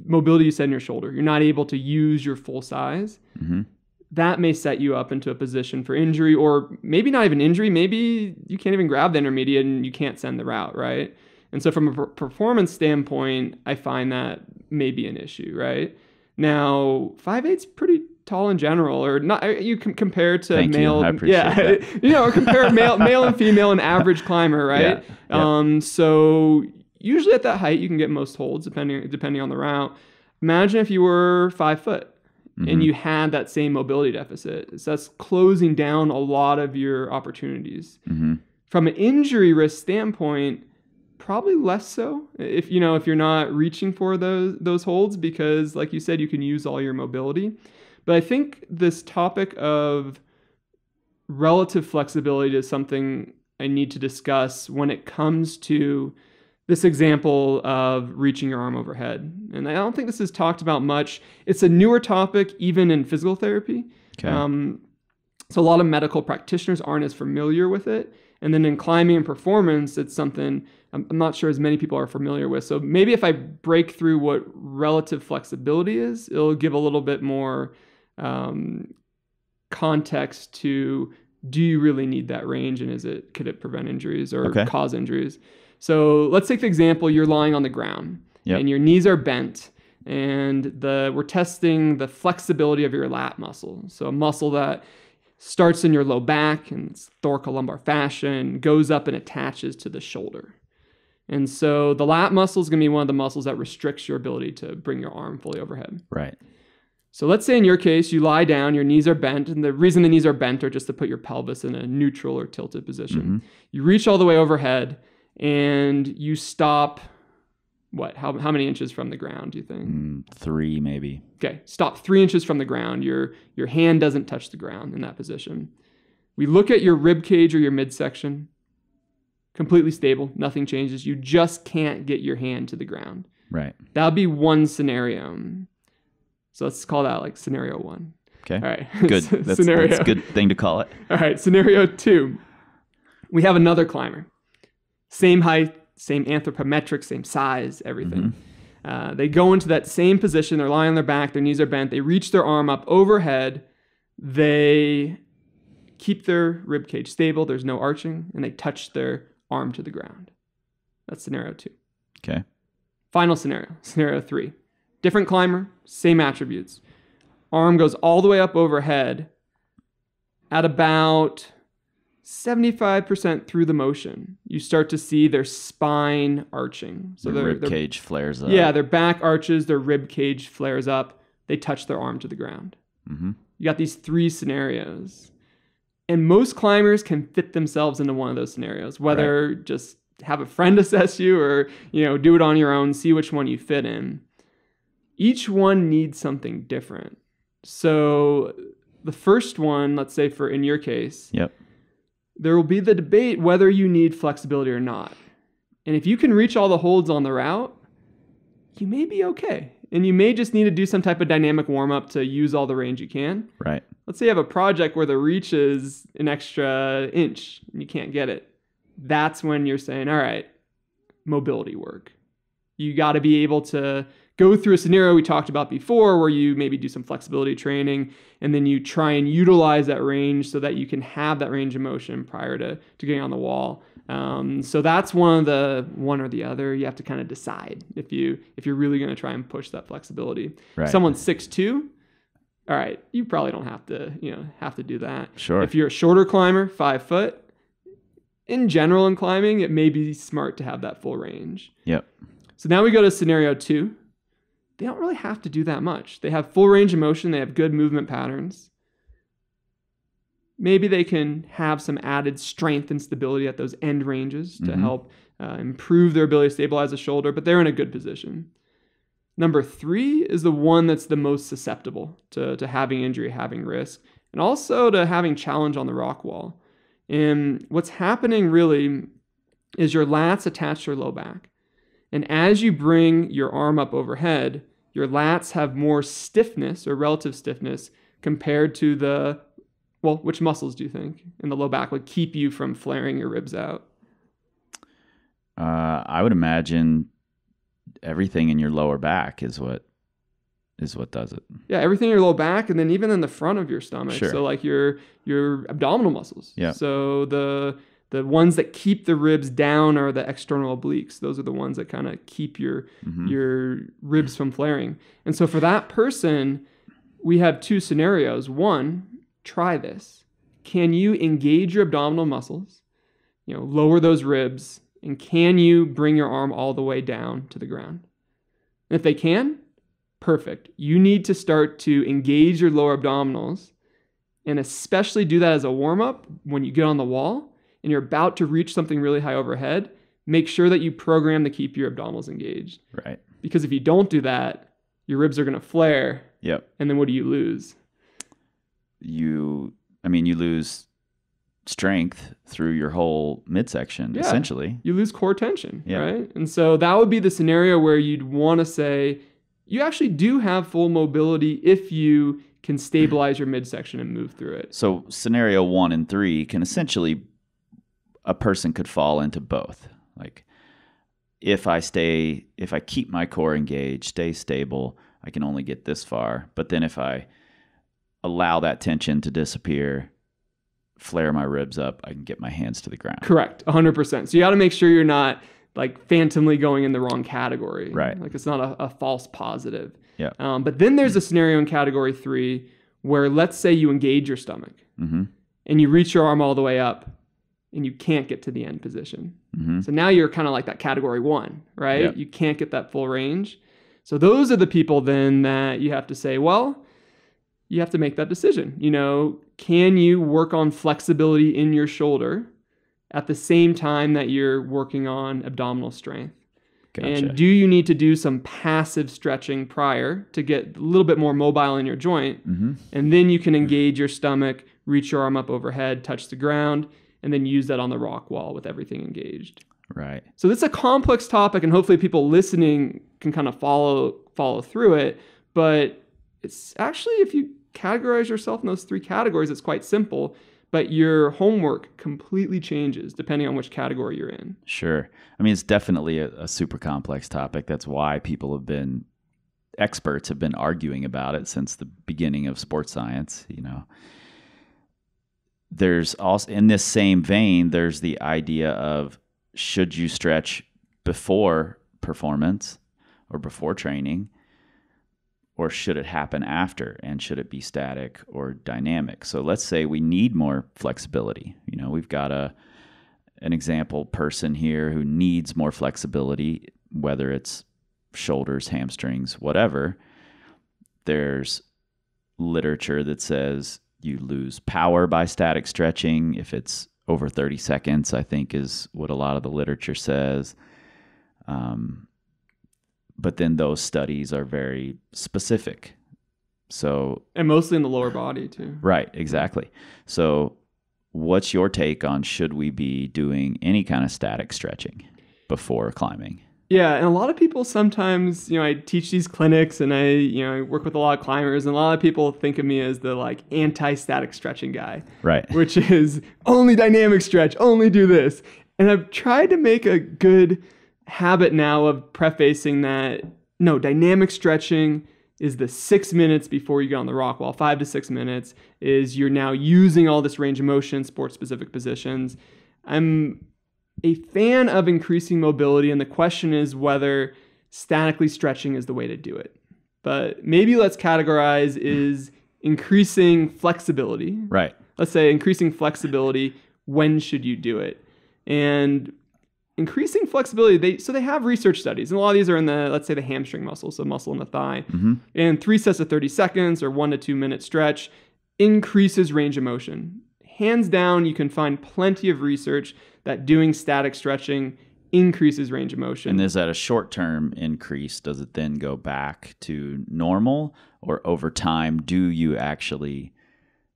mobility you set in your shoulder. You're not able to use your full size. Mm-hmm. That may set you up into a position for injury, or maybe not even injury. Maybe you can't even grab the intermediate and you can't send the route, right? And so from a performance standpoint, I find that may be an issue, right? Now, 5'8's pretty tall in general, or not. You can compare to Thank male, you. I appreciate that. or compare male and female and average climber, right? Yeah. So usually at that height, you can get most holds depending on the route. Imagine if you were 5 foot. Mm-hmm. And you had that same mobility deficit. So that's closing down a lot of your opportunities. Mm-hmm. From an injury risk standpoint, probably less so if you're not reaching for those holds, because like you said, you can use all your mobility. But I think this topic of relative flexibility is something I need to discuss when it comes to this example of reaching your arm overhead. And I don't think this is talked about much. It's a newer topic, even in physical therapy. Okay. So a lot of medical practitioners aren't as familiar with it. And then in climbing and performance, it's something I'm not sure as many people are familiar with. So maybe if I break through what relative flexibility is, it'll give a little bit more context to, do you really need that range, and could it prevent injuries or cause injuries? So let's take the example, you're lying on the ground. Yep. And your knees are bent, and we're testing the flexibility of your lat muscle. So a muscle that starts in your low back and it's thoracolumbar fascia, goes up and attaches to the shoulder. And so the lat muscle is going to be one of the muscles that restricts your ability to bring your arm fully overhead. Right. So let's say in your case, you lie down, your knees are bent, and the reason the knees are bent are just to put your pelvis in a neutral or tilted position. Mm-hmm. You reach all the way overhead, and you stop, how many inches from the ground, do you think? 3 maybe. Okay, stop 3 inches from the ground. Your hand doesn't touch the ground in that position. We look at your rib cage or your midsection, completely stable, nothing changes. You just can't get your hand to the ground. Right. That would be one scenario. So let's call that like scenario 1. Okay. All right. Good. That's a good thing to call it. All right, scenario 2. We have another climber. Same height, same anthropometric, same size, everything. Mm-hmm. They go into that same position. They're lying on their back. Their knees are bent. They reach their arm up overhead. They keep their rib cage stable. There's no arching. And they touch their arm to the ground. That's scenario 2. Okay. Final scenario 3. Different climber, same attributes. Arm goes all the way up overhead at about 75% through the motion. You start to see their spine arching. So their rib cage flares up. Yeah, their back arches, their rib cage flares up. They touch their arm to the ground. Mm-hmm. You got these 3 scenarios. And most climbers can fit themselves into one of those scenarios, whether just have a friend assess you or, do it on your own, see which one you fit in. Each one needs something different. So the first one, let's say in your case, there will be the debate whether you need flexibility or not. And if you can reach all the holds on the route, you may be okay. And you may just need to do some type of dynamic warm-up to use all the range you can. Right. Let's say you have a project where the reach is an extra inch and you can't get it. That's when you're saying, all right, mobility work. You got to be able to go through a scenario we talked about before where you maybe do some flexibility training and then you try and utilize that range so that you can have that range of motion prior to getting on the wall. So that's one or the other. You have to kind of decide if you're really going to try and push that flexibility. Right. Someone's 6'2", all right, you probably don't have to do that. Sure. If you're a shorter climber, 5 foot, in general in climbing, it may be smart to have that full range. Yep. So now we go to scenario 2. they don't really have to do that much. They have full range of motion. They have good movement patterns. Maybe they can have some added strength and stability at those end ranges to help improve their ability to stabilize the shoulder, but they're in a good position. Number 3 is the one that's the most susceptible to having injury, having risk, and also to having challenge on the rock wall. And what's happening really is your lats attach to your low back. And as you bring your arm up overhead, your lats have more stiffness or relative stiffness compared to the, well, which muscles do you think in the low back would keep you from flaring your ribs out? I would imagine everything in your lower back is what does it. Yeah, everything in your low back, and then even in the front of your stomach. Sure. So like your abdominal muscles. Yeah. So the ones that keep the ribs down are the external obliques. Those are the ones that kind of keep your ribs from flaring. And so for that person, we have 2 scenarios. One, try this. Can you engage your abdominal muscles? Lower those ribs, and can you bring your arm all the way down to the ground? And if they can, perfect. You need to start to engage your lower abdominals, and especially do that as a warm-up when you get on the wall and you're about to reach something really high overhead. Make sure that you program to keep your abdominals engaged. Right. Because if you don't do that, your ribs are going to flare. Yep. And then what do you lose? You lose strength through your whole midsection, essentially. You lose core tension, right? And so that would be the scenario where you'd want to say, you actually do have full mobility if you can stabilize your midsection and move through it. So scenario 1 and 3 can essentially, a person could fall into both. Like if I keep my core engaged, stay stable, I can only get this far. But then if I allow that tension to disappear, flare my ribs up, I can get my hands to the ground. Correct, 100%. So you got to make sure you're not like phantomly going in the wrong category. Right. Like it's not a false positive. Yeah. But then there's a scenario in category 3 where let's say you engage your stomach and you reach your arm all the way up and you can't get to the end position. So now you're kind of like that category 1, right? Yep. You can't get that full range. So those are the people then that you have to say, well, you have to make that decision. Can you work on flexibility in your shoulder at the same time that you're working on abdominal strength? Gotcha. And do you need to do some passive stretching prior to get a little bit more mobile in your joint? And then you can engage your stomach, reach your arm up overhead, touch the ground, and then use that on the rock wall with everything engaged. Right. So this is a complex topic, and hopefully people listening can kind of follow through it. But it's actually, if you categorize yourself in those 3 categories, it's quite simple. But your homework completely changes depending on which category you're in. Sure. It's definitely a super complex topic. That's why experts have been arguing about it since the beginning of sports science. There's also, in this same vein, there's the idea of, should you stretch before performance or before training, or should it happen after, and should it be static or dynamic? So let's say we need more flexibility. We've got an example person here who needs more flexibility, whether it's shoulders, hamstrings, whatever. There's literature that says you lose power by static stretching if it's over 30 seconds, I think is what a lot of the literature says. But then those studies are very specific. And mostly in the lower body too. Right, exactly. So what's your take on, should we be doing any kind of static stretching before climbing? Yeah, and a lot of people sometimes, I teach these clinics and I work with a lot of climbers, and a lot of people think of me as the like anti-static stretching guy. Right. Which is only dynamic stretch, only do this. And I've tried to make a good habit now of prefacing that, no, dynamic stretching is the 6 minutes before you get on the rock wall. 5 to 6 minutes is you're now using all this range of motion, sport-specific positions. I'm a fan of increasing mobility, and the question is whether statically stretching is the way to do it. But maybe let's categorize is increasing flexibility. Right. Let's say increasing flexibility, when should you do it? And increasing flexibility, they have research studies, and a lot of these are in the, let's say, the hamstring muscle, so muscle in the thigh. And 3 sets of 30 seconds or 1 to 2 minute stretch increases range of motion. Hands down, you can find plenty of research that doing static stretching increases range of motion. And is that a short-term increase? Does it then go back to normal, or over time, do you actually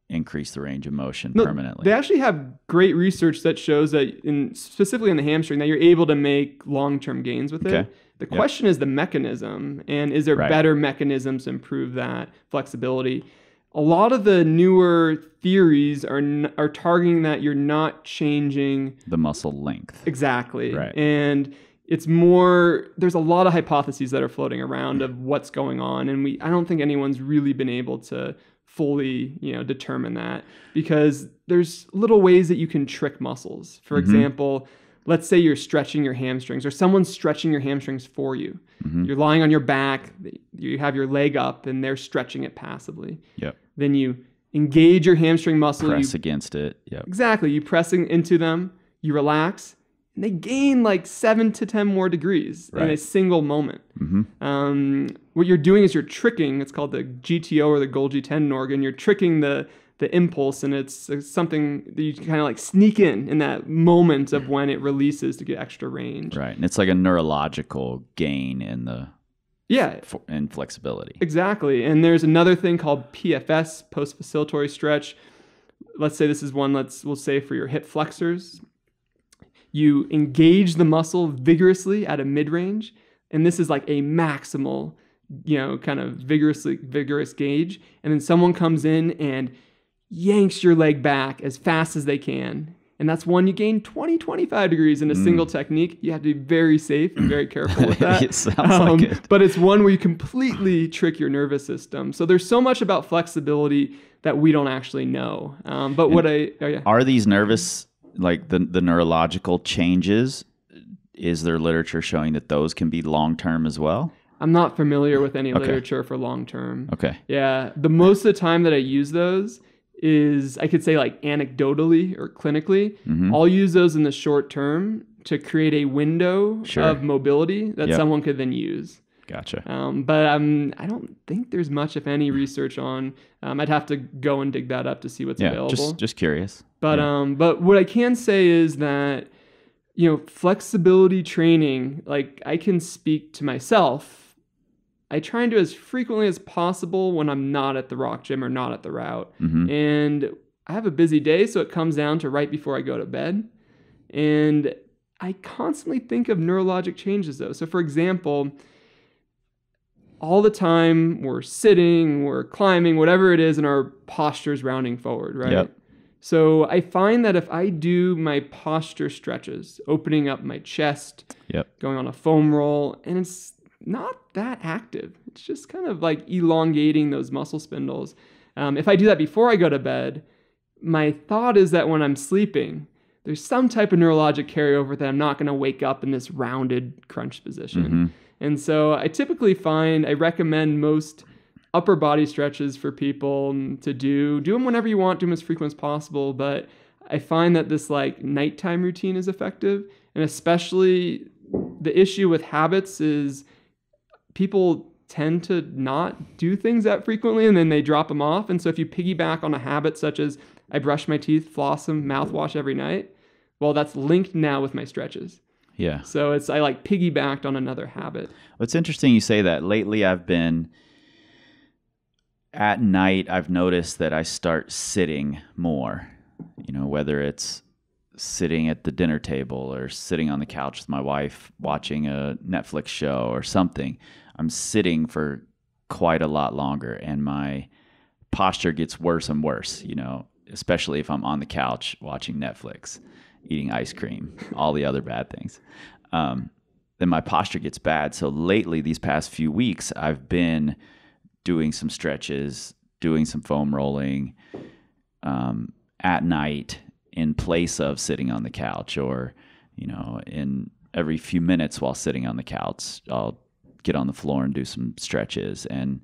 increase the range of motion permanently? They actually have great research that shows that, specifically in the hamstring, that you're able to make long-term gains with it. The question is the mechanism, and is there better mechanisms to improve that flexibility? A lot of the newer theories are targeting that you're not changing the muscle length. Exactly. Right. And it's more, there's a lot of hypotheses that are floating around of what's going on, and I don't think anyone's really been able to fully, determine that, because there's little ways that you can trick muscles. For example, let's say you're stretching your hamstrings, or someone's stretching your hamstrings for you. You're lying on your back, you have your leg up, and they're stretching it passively. Then you engage your hamstring muscle. Press against it. Exactly. You pressing into them, you relax, and they gain like 7 to 10 more degrees in a single moment. What you're doing is you're tricking, it's called the GTO or the Golgi tendon organ. You're tricking the impulse, and it's something that you can kind of like sneak in that moment of when it releases to get extra range. Right. And it's like a neurological gain in the in flexibility. Exactly. And there's another thing called PFS, post-facilitatory stretch. Let's say this is one, we'll say for your hip flexors. You engage the muscle vigorously at a mid-range, and this is like a maximal, kind of vigorous gauge. And then someone comes in and yanks your leg back as fast as they can. And that's one you gain 20, 25 degrees in a single technique. You have to be very safe and very careful with that. It sounds like it. But it's one where you completely trick your nervous system. So there's so much about flexibility that we don't actually know. Are these nervous, like the neurological changes, is there literature showing that those can be long-term as well? I'm not familiar with any literature for long-term. Okay. Yeah. The most of the time that I use those is, I could say like anecdotally or clinically, I'll use those in the short term to create a window of mobility that someone could then use. Gotcha. But I don't think there's much, if any, research on. I'd have to go and dig that up to see what's available. Just curious. But what I can say is that, flexibility training, like I can speak to myself. I try and do as frequently as possible when I'm not at the rock gym or not at the route. And I have a busy day, so it comes down to right before I go to bed. And I constantly think of neurologic changes, though. So, for example, all the time we're sitting, we're climbing, whatever it is, and our posture's rounding forward, right? So I find that if I do my posture stretches, opening up my chest, going on a foam roll, and it's not that active. It's just kind of like elongating those muscle spindles. If I do that before I go to bed, my thought is that when I'm sleeping, there's some type of neurologic carryover that I'm not going to wake up in this rounded crunch position. And so I typically I recommend most upper body stretches for people to do them whenever you want, do them as frequent as possible. But I find that this like nighttime routine is effective. And especially the issue with habits is people tend to not do things that frequently, and then they drop them off. And so if you piggyback on a habit such as I brush my teeth, floss them, mouthwash every night, well, that's linked now with my stretches. So I like piggybacked on another habit. Well, it's interesting you say that. Lately I've been, at night, I've noticed that I start sitting more, whether it's sitting at the dinner table or sitting on the couch with my wife watching a Netflix show or something. I'm sitting for quite a lot longer, and my posture gets worse and worse, especially if I'm on the couch watching Netflix, eating ice cream, all the other bad things. Then my posture gets bad. So lately, these past few weeks, I've been doing some stretches, doing some foam rolling at night in place of sitting on the couch, or, in every few minutes while sitting on the couch, I'll get on the floor and do some stretches. And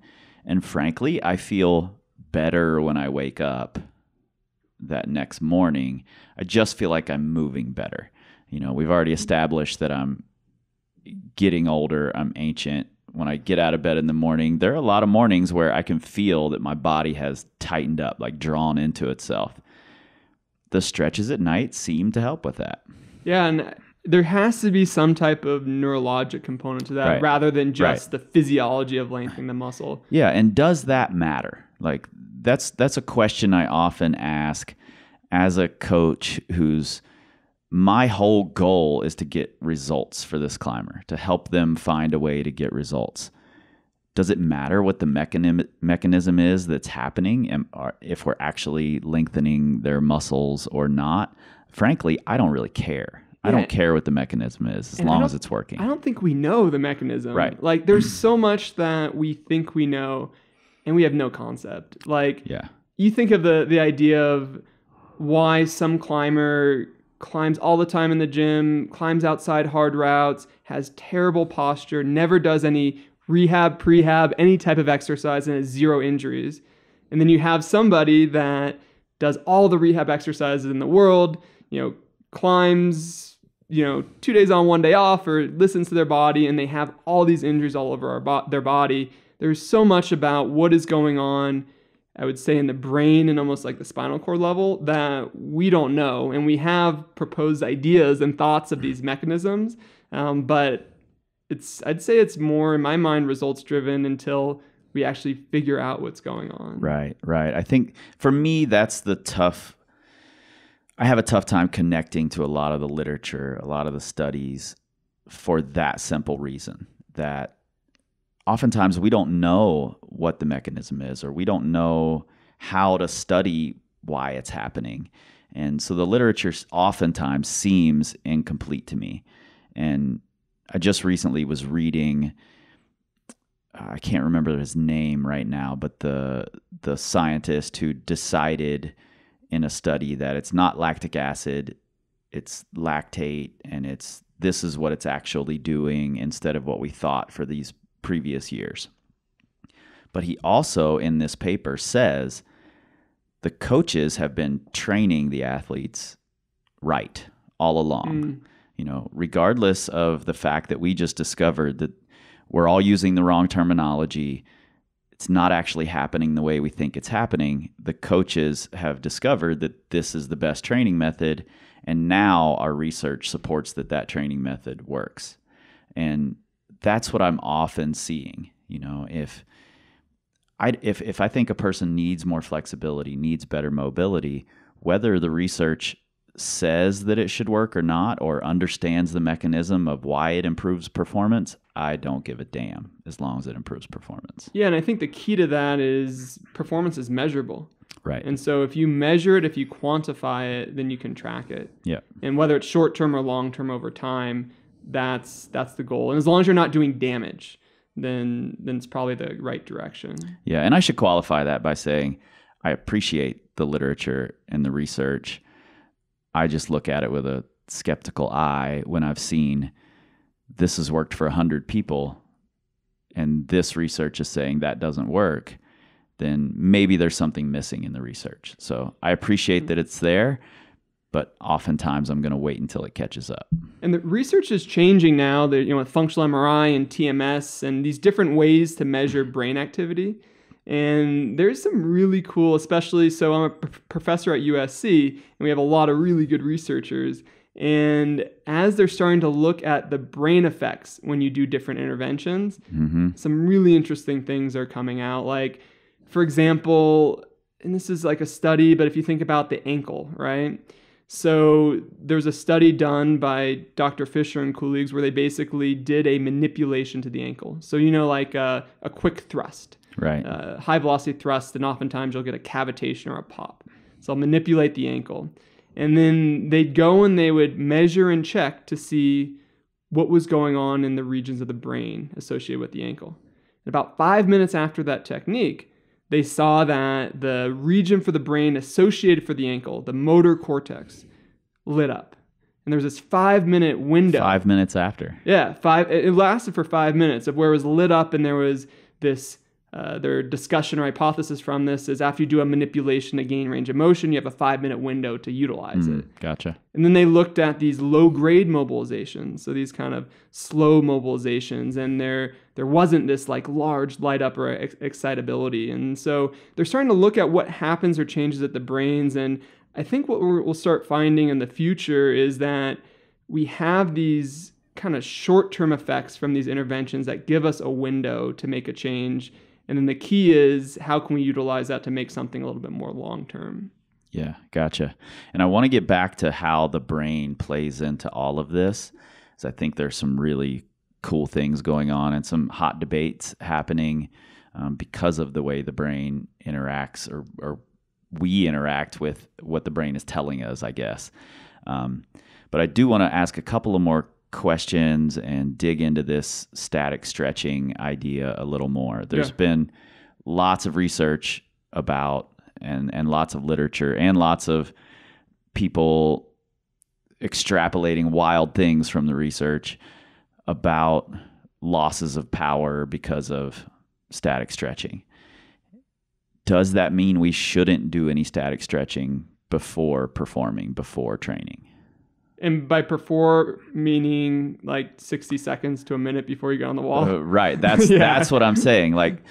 frankly, I feel better when I wake up that next morning. I just feel like I'm moving better. We've already established that I'm getting older, I'm ancient. When I get out of bed in the morning, there are a lot of mornings where I can feel that my body has tightened up, like drawn into itself. The stretches at night seem to help with that. Yeah, and there has to be some type of neurologic component to that, Right. rather than just Right. the physiology of lengthening the muscle. Yeah, and does that matter? Like that's a question I often ask as a coach whose my whole goal is to get results for this climber, to help them find a way to get results. Does it matter what the mechanism is that's happening, and if we're actually lengthening their muscles or not? Frankly, I don't really care. I don't care what the mechanism is as long as it's working. I don't think we know the mechanism. Right. Like, there's so much that we think we know, and we have no concept. Like, Yeah. you think of the idea of why some climber climbs all the time in the gym, climbs outside hard routes, has terrible posture, never does any rehab, prehab, any type of exercise, and has 0 injuries. And then you have somebody that does all the rehab exercises in the world, climbs, 2 days on, 1 day off, or listens to their body, and they have all these injuries all over their body. There's so much about what is going on, I would say, in the brain and almost like the spinal cord level that we don't know. And we have proposed ideas and thoughts of these mechanisms, but I'd say it's more, in my mind, results driven until we actually figure out what's going on. Right. I think for me, that's I have a tough time connecting to a lot of the literature, a lot of the studies, for that simple reason, that oftentimes we don't know what the mechanism is, or we don't know how to study why it's happening. And so the literature oftentimes seems incomplete to me. And I just recently was reading, I can't remember his name right now, but the scientist who decided in a study that it's not lactic acid, it's lactate, and this is what it's actually doing instead of what we thought for these previous years. But he also, in this paper, says the coaches have been training the athletes right all along. Regardless of the fact that we just discovered that we're all using the wrong terminology, it's not actually happening the way we think it's happening. The coaches have discovered that this is the best training method, and now our research supports that training method works. And that's what I'm often seeing. If I think a person needs more flexibility, needs better mobility, whether the research says that it should work or not, or understands the mechanism of why it improves performance, I don't give a damn as long as it improves performance. Yeah, and I think the key to that is performance is measurable. Right. And so if you measure it, if you quantify it, then you can track it. Yeah. And whether it's short-term or long-term over time, that's the goal. And as long as you're not doing damage, then it's probably the right direction. Yeah, and I should qualify that by saying I appreciate the literature and the research. I just look at it with a skeptical eye when I've seen this has worked for 100 people and this research is saying that doesn't work, then maybe there's something missing in the research. So I appreciate that it's there, but oftentimes I'm going to wait until it catches up. And the research is changing now, with functional MRI and TMS and these different ways to measure brain activity. And there's some really cool, especially, so I'm a professor at USC, and we have a lot of really good researchers. And as they're starting to look at the brain effects when you do different interventions, some really interesting things are coming out. Like, for example, and this is like a study, but if you think about the ankle, right? So there's a study done by Dr. Fisher and colleagues where they basically did a manipulation to the ankle. So, like a quick thrust. Right. High velocity thrust, and oftentimes you'll get a cavitation or a pop. So I'll manipulate the ankle. And then they'd go and they would measure and check to see what was going on in the regions of the brain associated with the ankle. And about 5 minutes after that technique, they saw that the region for the brain associated for the ankle, the motor cortex, lit up. And there was this 5-minute window. 5 minutes after. Yeah, it lasted for 5 minutes of where it was lit up, and there was this their discussion or hypothesis from this is after you do a manipulation to gain range of motion, you have a 5-minute window to utilize it. Gotcha. And then they looked at these low-grade mobilizations, so these kind of slow mobilizations, and there wasn't this like large light up or excitability. And so they're starting to look at what happens or changes at the brains. And I think what we'll start finding in the future is that we have these kind of short-term effects from these interventions that give us a window to make a change. And then the key is how can we utilize that to make something a little bit more long-term? Yeah, gotcha. And I want to get back to how the brain plays into all of this, because I think there's some really cool things going on and some hot debates happening because of the way the brain interacts or we interact with what the brain is telling us, I guess. But I do want to ask a couple of more questions and dig into this static stretching idea a little more. There's been lots of research about and lots of literature and lots of people extrapolating wild things from the research about losses of power because of static stretching. Does that mean we shouldn't do any static stretching before performing, before training? And by before, meaning like 60 seconds to a minute before you get on the wall? Right. That's what I'm saying. Like,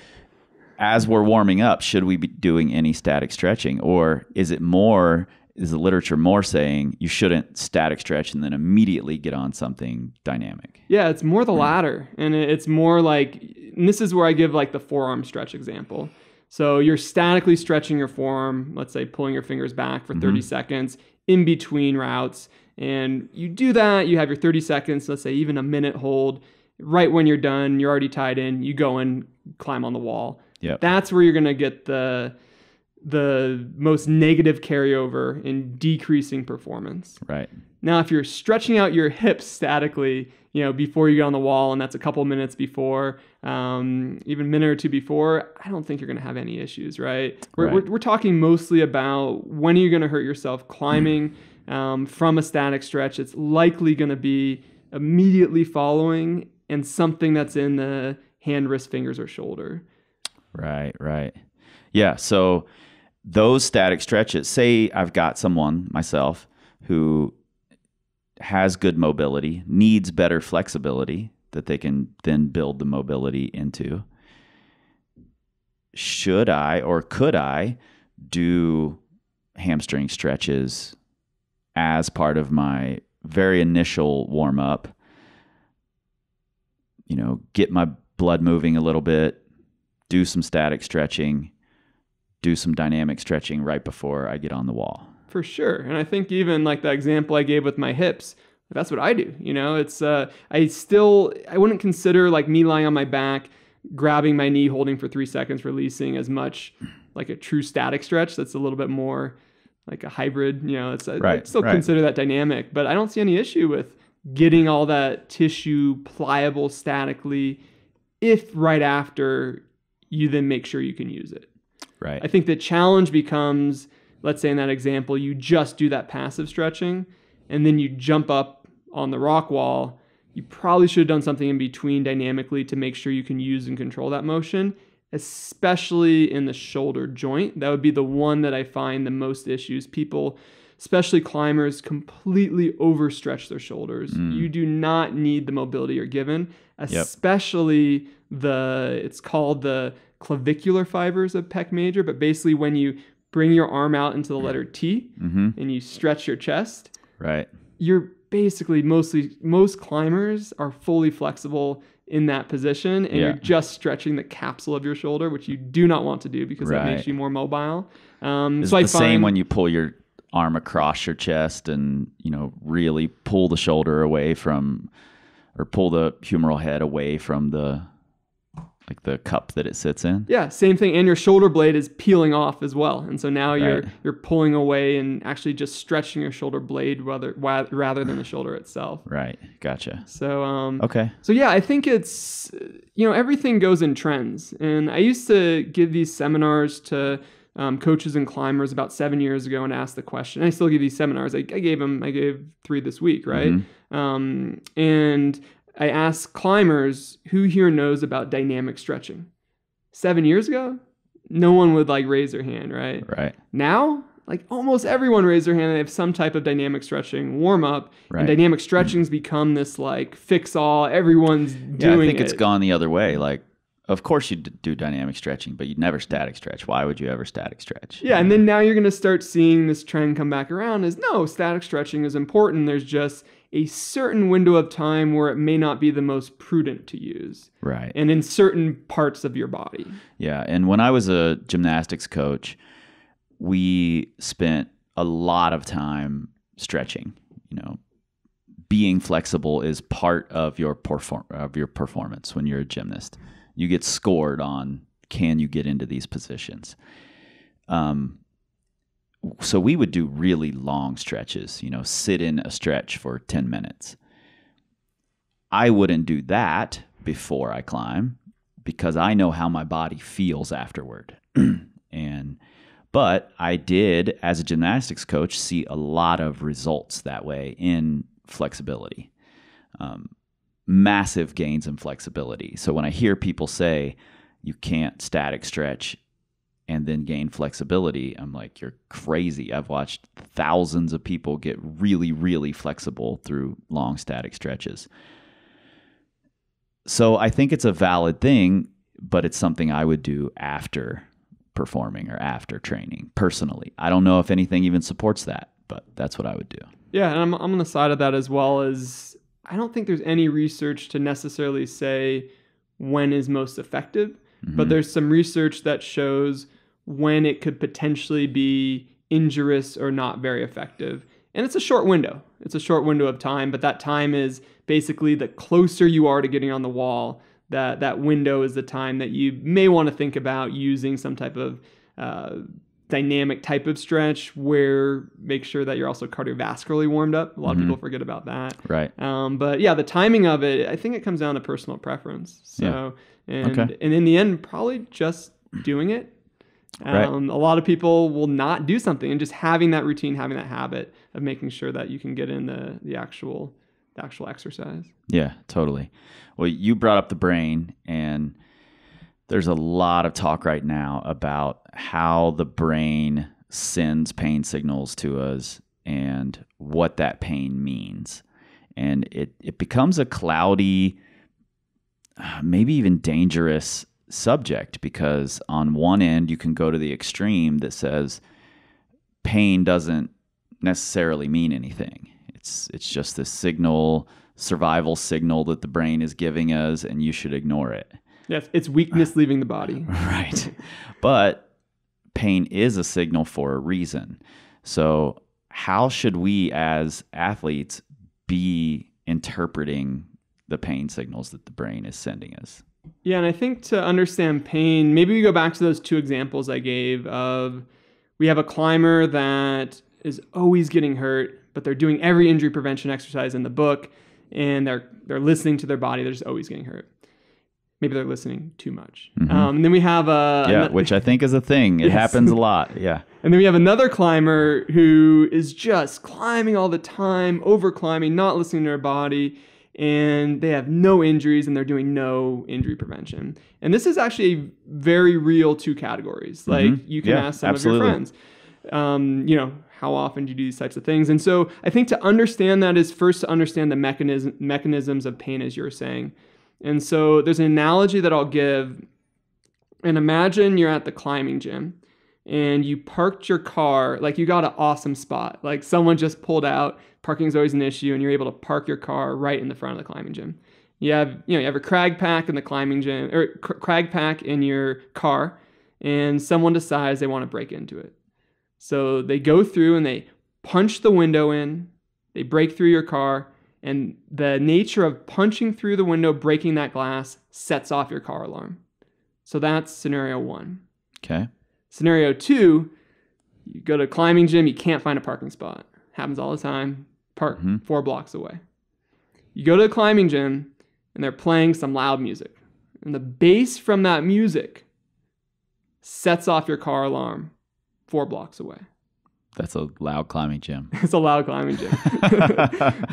as we're warming up, should we be doing any static stretching? Or is the literature more saying you shouldn't static stretch and then immediately get on something dynamic? Yeah, it's more the latter. And it's more like, and this is where I give like the forearm stretch example. So you're statically stretching your forearm, let's say pulling your fingers back for 30 seconds in between routes. And you do that, you have your 30 seconds, let's say even a minute hold. Right when you're done, you're already tied in, you go and climb on the wall. Yep. That's where you're going to get the most negative carryover in decreasing performance. Right. Now, if you're stretching out your hips statically, before you get on the wall, and that's a couple minutes before, even a minute or two before, I don't think you're going to have any issues, right? We're talking mostly about when are you going to hurt yourself climbing from a static stretch. It's likely going to be immediately following and something that's in the hand, wrist, fingers, or shoulder. Right. Yeah, so those static stretches, say I've got someone, myself, who has good mobility, needs better flexibility that they can then build the mobility into. Should I or could I do hamstring stretches as part of my very initial warm-up? Get my blood moving a little bit, do some static stretching, do some dynamic stretching right before I get on the wall. For sure. And I think even like the example I gave with my hips, that's what I do. It's I wouldn't consider like me lying on my back, grabbing my knee, holding for 3 seconds, releasing as much like a true static stretch. That's a little bit more like a hybrid, I still consider that dynamic, but I don't see any issue with getting all that tissue pliable statically if right after you then make sure you can use it. Right. I think the challenge becomes, let's say in that example, you just do that passive stretching and then you jump up on the rock wall. You probably should have done something in between dynamically to make sure you can use and control that motion, especially in the shoulder joint. That would be the one that I find the most issues. People, especially climbers, completely overstretch their shoulders. You do not need the mobility you're given, especially it's called the clavicular fibers of pec major, but basically when you bring your arm out into the letter T and you stretch your chest, right, you're basically most climbers are fully flexible in that position, and you're just stretching the capsule of your shoulder, which you do not want to do because that makes you more mobile. It's the same when you pull your arm across your chest and really pull the shoulder away from, or pull the humeral head away from the cup that it sits in. Yeah, same thing. And your shoulder blade is peeling off as well. And so now you're pulling away and actually just stretching your shoulder blade rather than the shoulder itself. Right. Gotcha. So okay. So yeah, I think it's everything goes in trends. And I used to give these seminars to coaches and climbers about 7 years ago and ask the question. And I still give these seminars. I gave 3 this week, right? And I asked climbers, who here knows about dynamic stretching? 7 years ago, no one would like raise their hand, right? Right. Now, like almost everyone raised their hand and they have some type of dynamic stretching warm up. Right. And dynamic stretching's become this like fix all. Everyone's doing I think it. it's gone the other way. Like, of course you do dynamic stretching, but you'd never static stretch. Why would you ever static stretch? Yeah, and then now you're going to start seeing this trend come back around as no, static stretching is important. There's just a certain window of time where it may not be the most prudent to use. Right. And in certain parts of your body. Yeah, and when I was a gymnastics coach, we spent a lot of time stretching. You know, being flexible is part of your performance when you're a gymnast. You get scored on, can you get into these positions? So we would do really long stretches, you know, sit in a stretch for 10 minutes. I wouldn't do that before I climb because I know how my body feels afterward. But I did, as a gymnastics coach, see a lot of results that way in flexibility. Massive gains in flexibility. So when I hear people say you can't static stretch and then gain flexibility, I'm like, you're crazy. I've watched thousands of people get really, really flexible through long static stretches. So I think it's a valid thing, but it's something I would do after performing or after training personally. I don't know if anything even supports that, but that's what I would do. Yeah, and I'm on the side of that as well. As I don't think there's any research to necessarily say when is most effective, but there's some research that shows when it could potentially be injurious or not very effective. And it's a short window. It's a short window of time, but that time is basically the closer you are to getting on the wall, that window is the time that you may want to think about using some type of dynamic type of stretch where make sure that you're also cardiovascularly warmed up. A lot of people forget about that. Right. But yeah, the timing of it, I think it comes down to personal preference. So, and in the end, probably just doing it. Right. A lot of people will not do something, and just having that routine, having that habit of making sure that you can get in the actual exercise. Yeah, totally. Well, you brought up the brain, and there's a lot of talk right now about how the brain sends pain signals to us and what that pain means. And it becomes a cloudy, maybe even dangerous subject, because on one end you can go to the extreme that says pain doesn't necessarily mean anything. It's just this survival signal that the brain is giving us, and you should ignore it. Yes, it's weakness leaving the body. Right. But pain is a signal for a reason. So how should we as athletes be interpreting the pain signals that the brain is sending us? Yeah, and I think to understand pain, maybe we go back to those two examples I gave of we have a climber that is always getting hurt, but they're doing every injury prevention exercise in the book, and they're listening to their body. They're just always getting hurt. Maybe they're listening too much. And then we have which I think is a thing. It happens a lot. Yeah. And then we have another climber who is just climbing all the time, over climbing, not listening to their body, and they have no injuries and they're doing no injury prevention. And this is actually very real two categories. Like you can ask some of your friends, how often do you do these types of things? And so I think to understand that is first to understand the mechanisms of pain, as you were saying. And so there's an analogy that I'll give. And imagine you're at the climbing gym and you parked your car, like you got an awesome spot. Like someone just pulled out. Parking is always an issue, and you're able to park your car right in the front of the climbing gym. You have a crag pack in the climbing gym, or crag pack in your car, and someone decides they want to break into it. So they go through and they punch the window in, they break through your car, and the nature of punching through the window, breaking that glass, sets off your car alarm. So that's scenario one. Okay. Scenario two, you go to a climbing gym, you can't find a parking spot. Happens all the time. Park 4 blocks away. You go to the climbing gym, and they're playing some loud music. And the bass from that music sets off your car alarm 4 blocks away. That's a loud climbing gym. It's a loud climbing gym.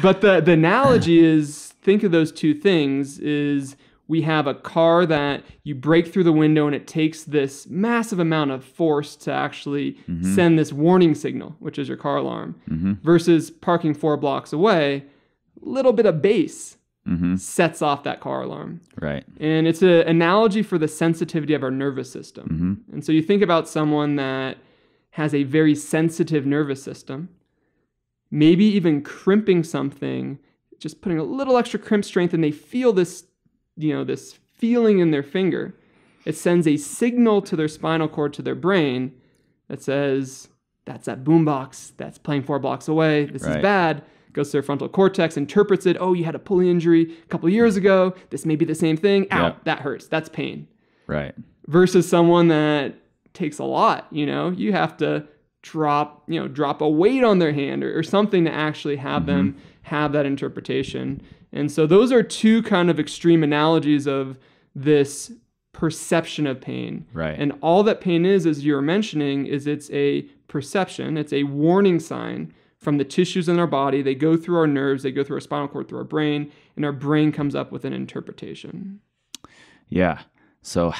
But the analogy is, think of those two things, is we have a car that you break through the window and it takes this massive amount of force to actually send this warning signal, which is your car alarm, versus parking 4 blocks away, a little bit of bass sets off that car alarm. Right. And it's an analogy for the sensitivity of our nervous system. And so you think about someone that has a very sensitive nervous system, maybe even crimping something, just putting a little extra crimp strength, and they feel this, this feeling in their finger. It sends a signal to their spinal cord, to their brain, that says, that's that boombox that's playing 4 blocks away. This is bad. Goes to their frontal cortex, interprets it. Oh, you had a pulley injury a couple of years ago. This may be the same thing. Ow, that hurts. That's pain. Right. Versus someone that takes a lot, you have to drop a weight on their hand or something to actually have them have that interpretation. And so those are two kind of extreme analogies of this perception of pain. Right. And all that pain is, as you were mentioning, is it's a perception. It's a warning sign from the tissues in our body. They go through our nerves, they go through our spinal cord, through our brain, and our brain comes up with an interpretation. Yeah. So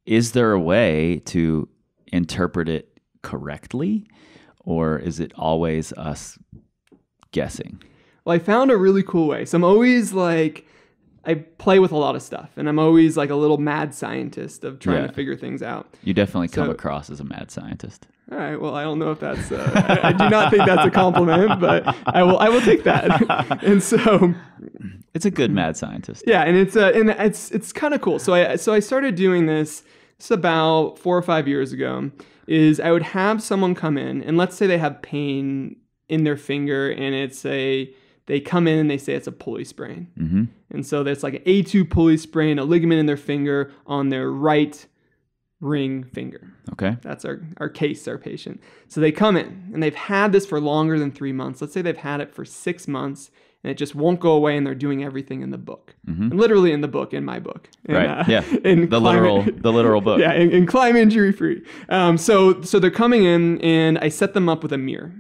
is there a way to interpret it correctly, or is it always us guessing? Well, I found a really cool way. So I'm always I play with a lot of stuff, and I'm always like a little mad scientist of trying to figure things out. You definitely come across as a mad scientist. All right. Well, I don't know if that's. I do not think that's a compliment, but I will take that. And so, it's a good mad scientist. Yeah, and it's kind of cool. So I started doing this about 4 or 5 years ago. Is I would have someone come in, and let's say they have pain in their finger, and they come in and they say it's a pulley sprain. And so there's like an A2 pulley sprain, a ligament in their finger on their right ring finger. Okay. That's our case, our patient. So they come in and they've had this for longer than 3 months. Let's say they've had it for 6 months and it just won't go away, and they're doing everything in the book. And literally in the book, in my book. Right. The literal book. Yeah, in Climb Injury Free. So they're coming in and I set them up with a mirror.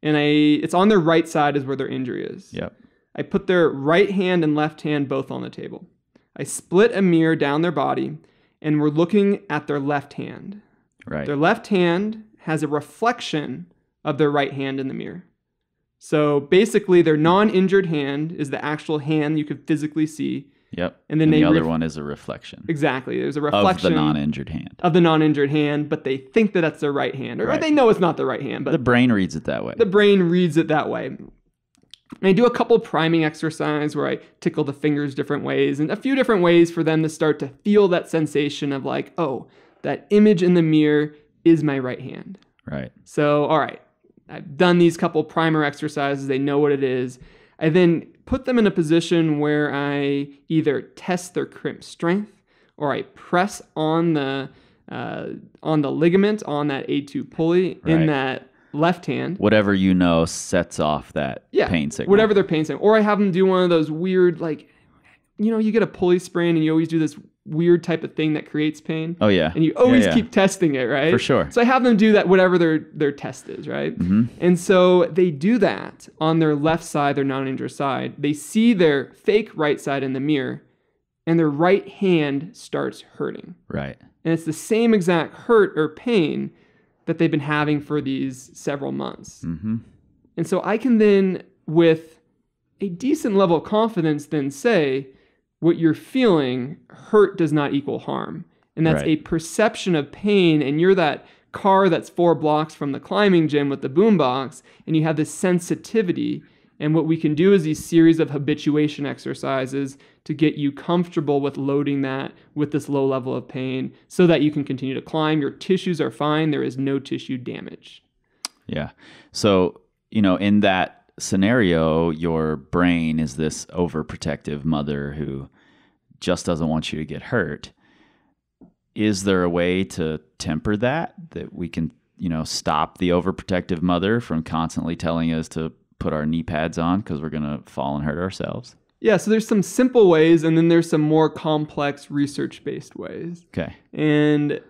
And it's on their right side is where their injury is. Yep. I put their right hand and left hand both on the table. I split a mirror down their body, and we're looking at their left hand. Right. Their left hand has a reflection of their right hand in the mirror. So basically, their non-injured hand is the actual hand you could physically see. Yep. And then the other one is a reflection. Exactly. There's a reflection of the non-injured hand. Of the non-injured hand, but they think that that's their right hand, or they know it's not their right hand. But the brain reads it that way. The brain reads it that way. And I do a couple priming exercise where I tickle the fingers different ways, and a few different ways for them to start to feel that sensation of like, oh, that image in the mirror is my right hand. Right. So, all right, I've done these couple primer exercises. They know what it is. I then put them in a position where I either test their crimp strength or I press on the ligament on that A2 pulley in that left hand. Whatever sets off that pain signal. Whatever their pain signal. Or I have them do one of those weird, you get a pulley sprain and you always do this weird type of thing that creates pain. Oh, yeah. And you always keep testing it, right? For sure. So I have them do that, whatever their test is, right? And so they do that on their left side, their non-injured side. They see their fake right side in the mirror, and their right hand starts hurting. Right. And it's the same exact hurt or pain that they've been having for these several months. And so I can then, with a decent level of confidence, then say, what you're feeling, hurt does not equal harm. And that's a perception of pain, and you're that car that's 4 blocks from the climbing gym with the boombox, and you have this sensitivity. And what we can do is these series of habituation exercises to get you comfortable with loading that with this low level of pain so that you can continue to climb. Your tissues are fine. There is no tissue damage. Yeah. So, in that scenario, your brain is this overprotective mother who just doesn't want you to get hurt. Is there a way to temper that we can, stop the overprotective mother from constantly telling us to put our knee pads on because we're going to fall and hurt ourselves? Yeah, so there's some simple ways, and then there's some more complex research-based ways. Okay. And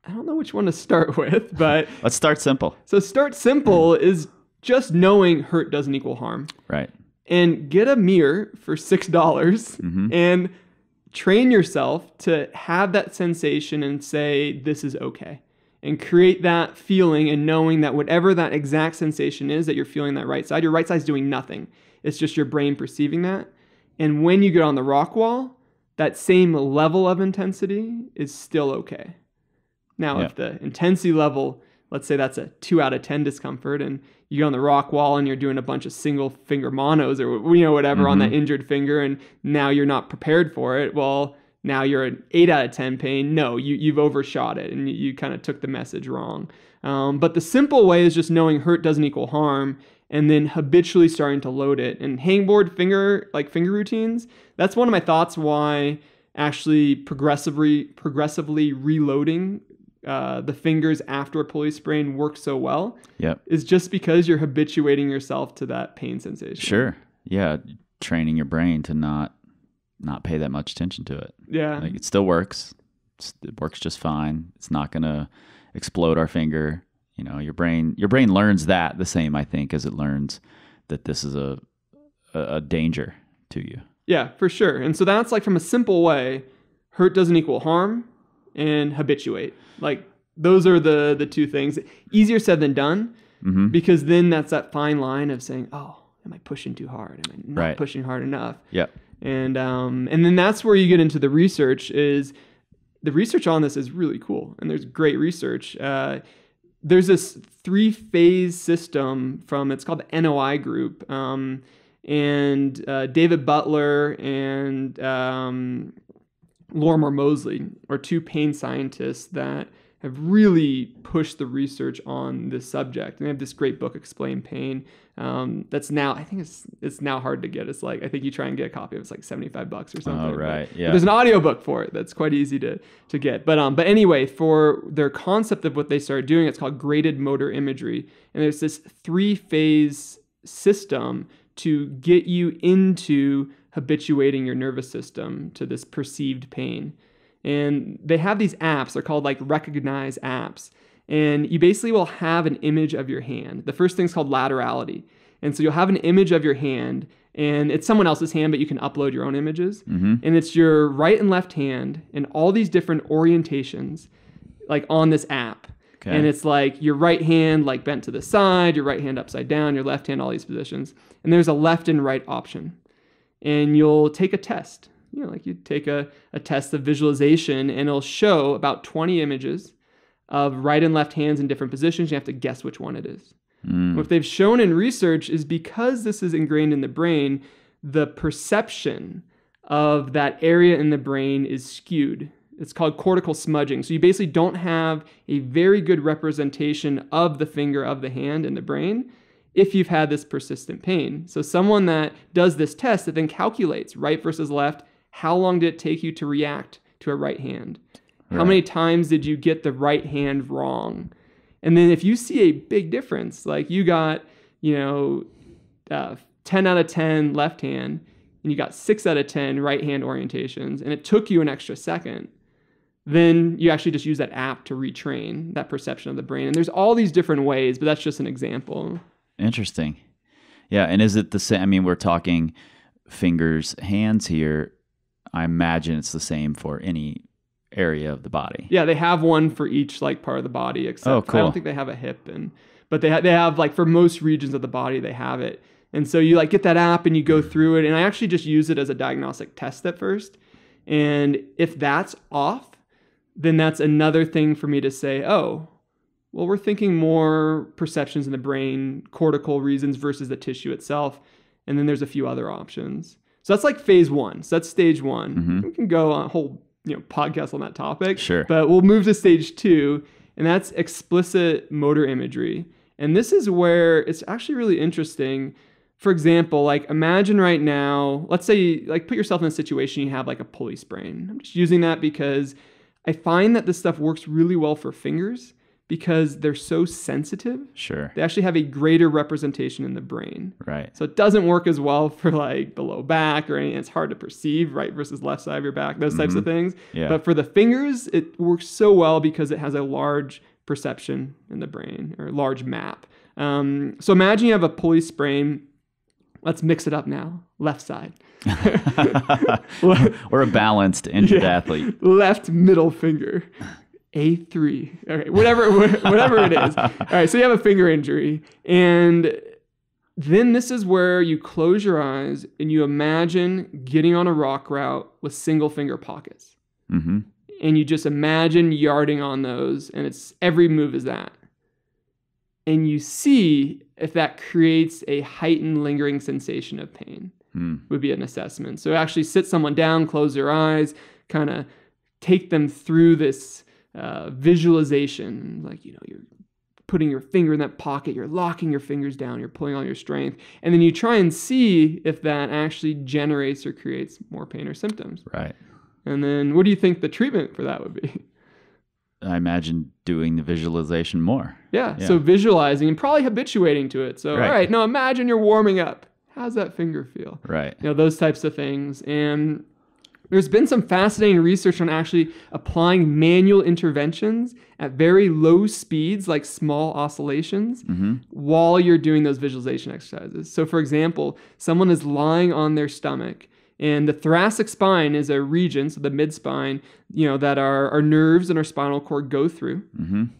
I don't know which one to start with, but... Let's start simple. So start simple is just knowing hurt doesn't equal harm. Right. and get a mirror for $6 Mm-hmm. and train yourself to have that sensation and say, this is okay. And create that feeling and knowing that whatever that exact sensation is that you're feeling that right side, your right side's doing nothing. It's just your brain perceiving that. And when you get on the rock wall, that same level of intensity is still okay. Now, if the intensity level, let's say that's a 2 out of 10 discomfort, and you get on the rock wall and you're doing a bunch of single finger monos or whatever on that injured finger, and now you're not prepared for it, well, now you're an 8 out of 10 pain. No, you've overshot it and you kind of took the message wrong. But the simple way is just knowing hurt doesn't equal harm, and then habitually starting to load it. And hangboard finger routines, that's one of my thoughts why actually progressively reloading the fingers after a pulley sprain works so well. Yep. Is just because you're habituating yourself to that pain sensation. Sure. Yeah. Training your brain to not pay that much attention to it. Yeah. Like it still works. It works just fine. It's not going to explode our finger. Your brain learns that the same, I think, as it learns that this is a danger to you. Yeah, for sure. And so that's like from a simple way, hurt doesn't equal harm and habituate. Like those are the two things. Easier said than done, because then that's that fine line of saying, oh, am I pushing too hard? Am I not pushing hard enough? Yep. And then that's where you get into the research. Is the research on this is really cool, and there's great research. There's this 3-phase system it's called the NOI group, and David Butler and Lorimer Moseley are 2 pain scientists that have really pushed the research on this subject. And they have this great book, Explain Pain, that's now, I think it's now hard to get. It's like, I think you try and get a copy of it's like $75 or something. Oh, right. But there's an audiobook for it that's quite easy to get. But anyway, for their concept of what they started doing, it's called graded motor imagery. And there's this 3-phase system to get you into habituating your nervous system to this perceived pain. And they have these apps, they're called like recognize apps. And you basically will have an image of your hand. The first thing's called laterality. And so you'll have an image of your hand, and it's someone else's hand, but you can upload your own images. Mm-hmm. And it's your right and left hand in all these different orientations, like on this app. Okay. And it's like your right hand like bent to the side, your right hand upside down, your left hand, all these positions. And there's a left and right option. And you'll take a test. Like you take a test of visualization, and it'll show about 20 images of right and left hands in different positions. You have to guess which one it is. What they've shown in research is because this is ingrained in the brain, the perception of that area in the brain is skewed. It's called cortical smudging. So you basically don't have a very good representation of the finger of the hand in the brain if you've had this persistent pain. So someone that does this test that then calculates right versus left, how long did it take you to react to a right hand? Right. How many times did you get the right hand wrong? And then if you see a big difference, like you got, 10 out of 10 left hand, and you got 6 out of 10 right hand orientations, and it took you an extra second, then you actually just use that app to retrain that perception of the brain. And there's all these different ways, but that's just an example. Interesting. Yeah, and is it the same? I mean, we're talking fingers, hands here. I imagine it's the same for any area of the body. Yeah, they have one for each like part of the body, except cool. I don't think they have a hip, but they have like for most regions of the body they have it. And so you like get that app and you go through it, and I actually just use it as a diagnostic test at first. And if that's off, then that's another thing for me to say, oh, well, we're thinking more perceptions in the brain, cortical reasons versus the tissue itself. And then there's a few other options. So that's like phase 1. So that's stage 1. Mm-hmm. We can go on a whole podcast on that topic. Sure. But we'll move to stage 2, and that's explicit motor imagery. And this is where it's actually really interesting. For example, like imagine right now, let's say like put yourself in a situation you have like a pulley sprain. I'm just using that because I find that this stuff works really well for fingers because they're so sensitive. Sure. They actually have a greater representation in the brain. Right. So it doesn't work as well for like the low back or anything. It's hard to perceive right versus left side of your back, those types of things. Yeah. But for the fingers, it works so well because it has a large perception in the brain or large map. So imagine you have a pulley sprain Let's mix it up now. Left side. We're a balanced injured athlete. Left middle finger. A3. Okay, whatever it is. All right, so you have a finger injury. And then this is where you close your eyes and you imagine getting on a rock route with single finger pockets. Mm-hmm. And you just imagine yarding on those, and it's every move is that. And you see if that creates a heightened lingering sensation of pain. Would be an assessment. So actually sit someone down, close their eyes, kind of take them through this visualization. Like, you're putting your finger in that pocket, you're locking your fingers down, you're pulling all your strength. And then you try and see if that actually generates or creates more pain or symptoms. Right. And then what do you think the treatment for that would be? I imagine doing the visualization more. Yeah. So visualizing and probably habituating to it. So, all right, now imagine you're warming up. How's that finger feel? Right. Those types of things. And there's been some fascinating research on actually applying manual interventions at very low speeds, like small oscillations, while you're doing those visualization exercises. So for example, someone is lying on their stomach, and the thoracic spine is a region, so the mid-spine, that our nerves and our spinal cord go through.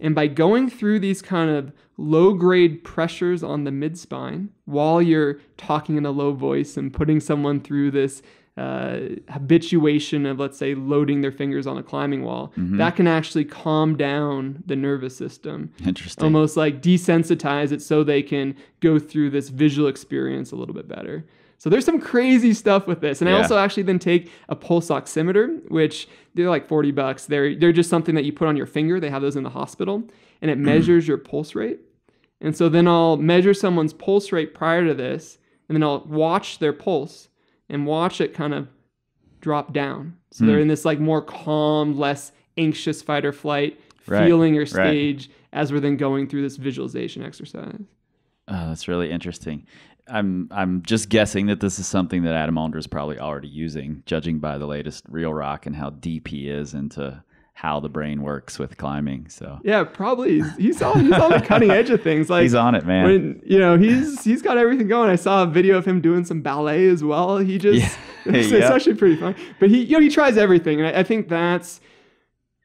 And by going through these kind of low-grade pressures on the mid-spine while you're talking in a low voice and putting someone through this habituation of, let's say, loading their fingers on a climbing wall, that can actually calm down the nervous system. Interesting. Almost like desensitize it so they can go through this visual experience a little bit better. So there's some crazy stuff with this. And I also actually then take a pulse oximeter, which they're like $40. They're just something that you put on your finger. They have those in the hospital. And it measures your pulse rate. And so then I'll measure someone's pulse rate prior to this. And then I'll watch their pulse and watch it kind of drop down. So they're in this like more calm, less anxious fight or flight feeling or stage as we're then going through this visualization exercise. Oh, that's really interesting. I'm just guessing that this is something that Adam Alder is probably already using, judging by the latest Real Rock and how deep he is into how the brain works with climbing. So yeah, probably he's on the cutting edge of things. Like, he's on it, man. When, he's got everything going. I saw a video of him doing some ballet as well. He just it's actually pretty fun. But he tries everything, and I think that's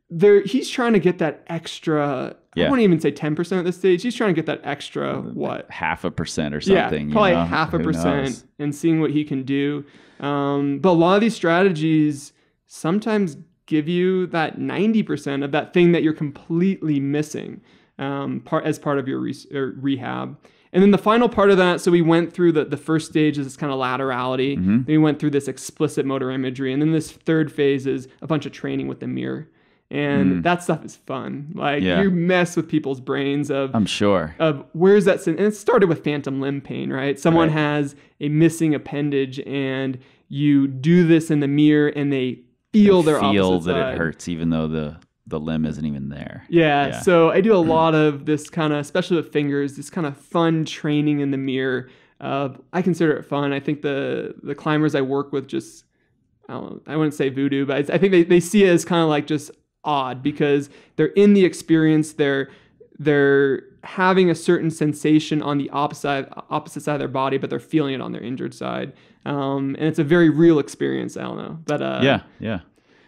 there. He's trying to get that extra. I wouldn't even say 10% at this stage. He's trying to get that extra, what? 0.5% or something. Yeah, probably 0.5% and seeing what he can do. But a lot of these strategies sometimes give you that 90% of that thing that you're completely missing as part of your rehab. And then the final part of that, so we went through the first stage is this kind of laterality. Then we went through this explicit motor imagery. And then this third phase is a bunch of training with the mirror. And that stuff is fun. Like you mess with people's brains I'm sure. Of where's that and it started with phantom limb pain, right? Someone has a missing appendage and you do this in the mirror and they feel their opposite that side. It hurts even though the limb isn't even there. Yeah. So I do a lot of this kind of, especially with fingers, this kind of fun training in the mirror. I consider it fun. I think the climbers I work with just, I wouldn't say voodoo, but I think they see it as kind of like just odd because they're in the experience, they're having a certain sensation on the opposite side of their body, but they're feeling it on their injured side, and it's a very real experience. I don't know, but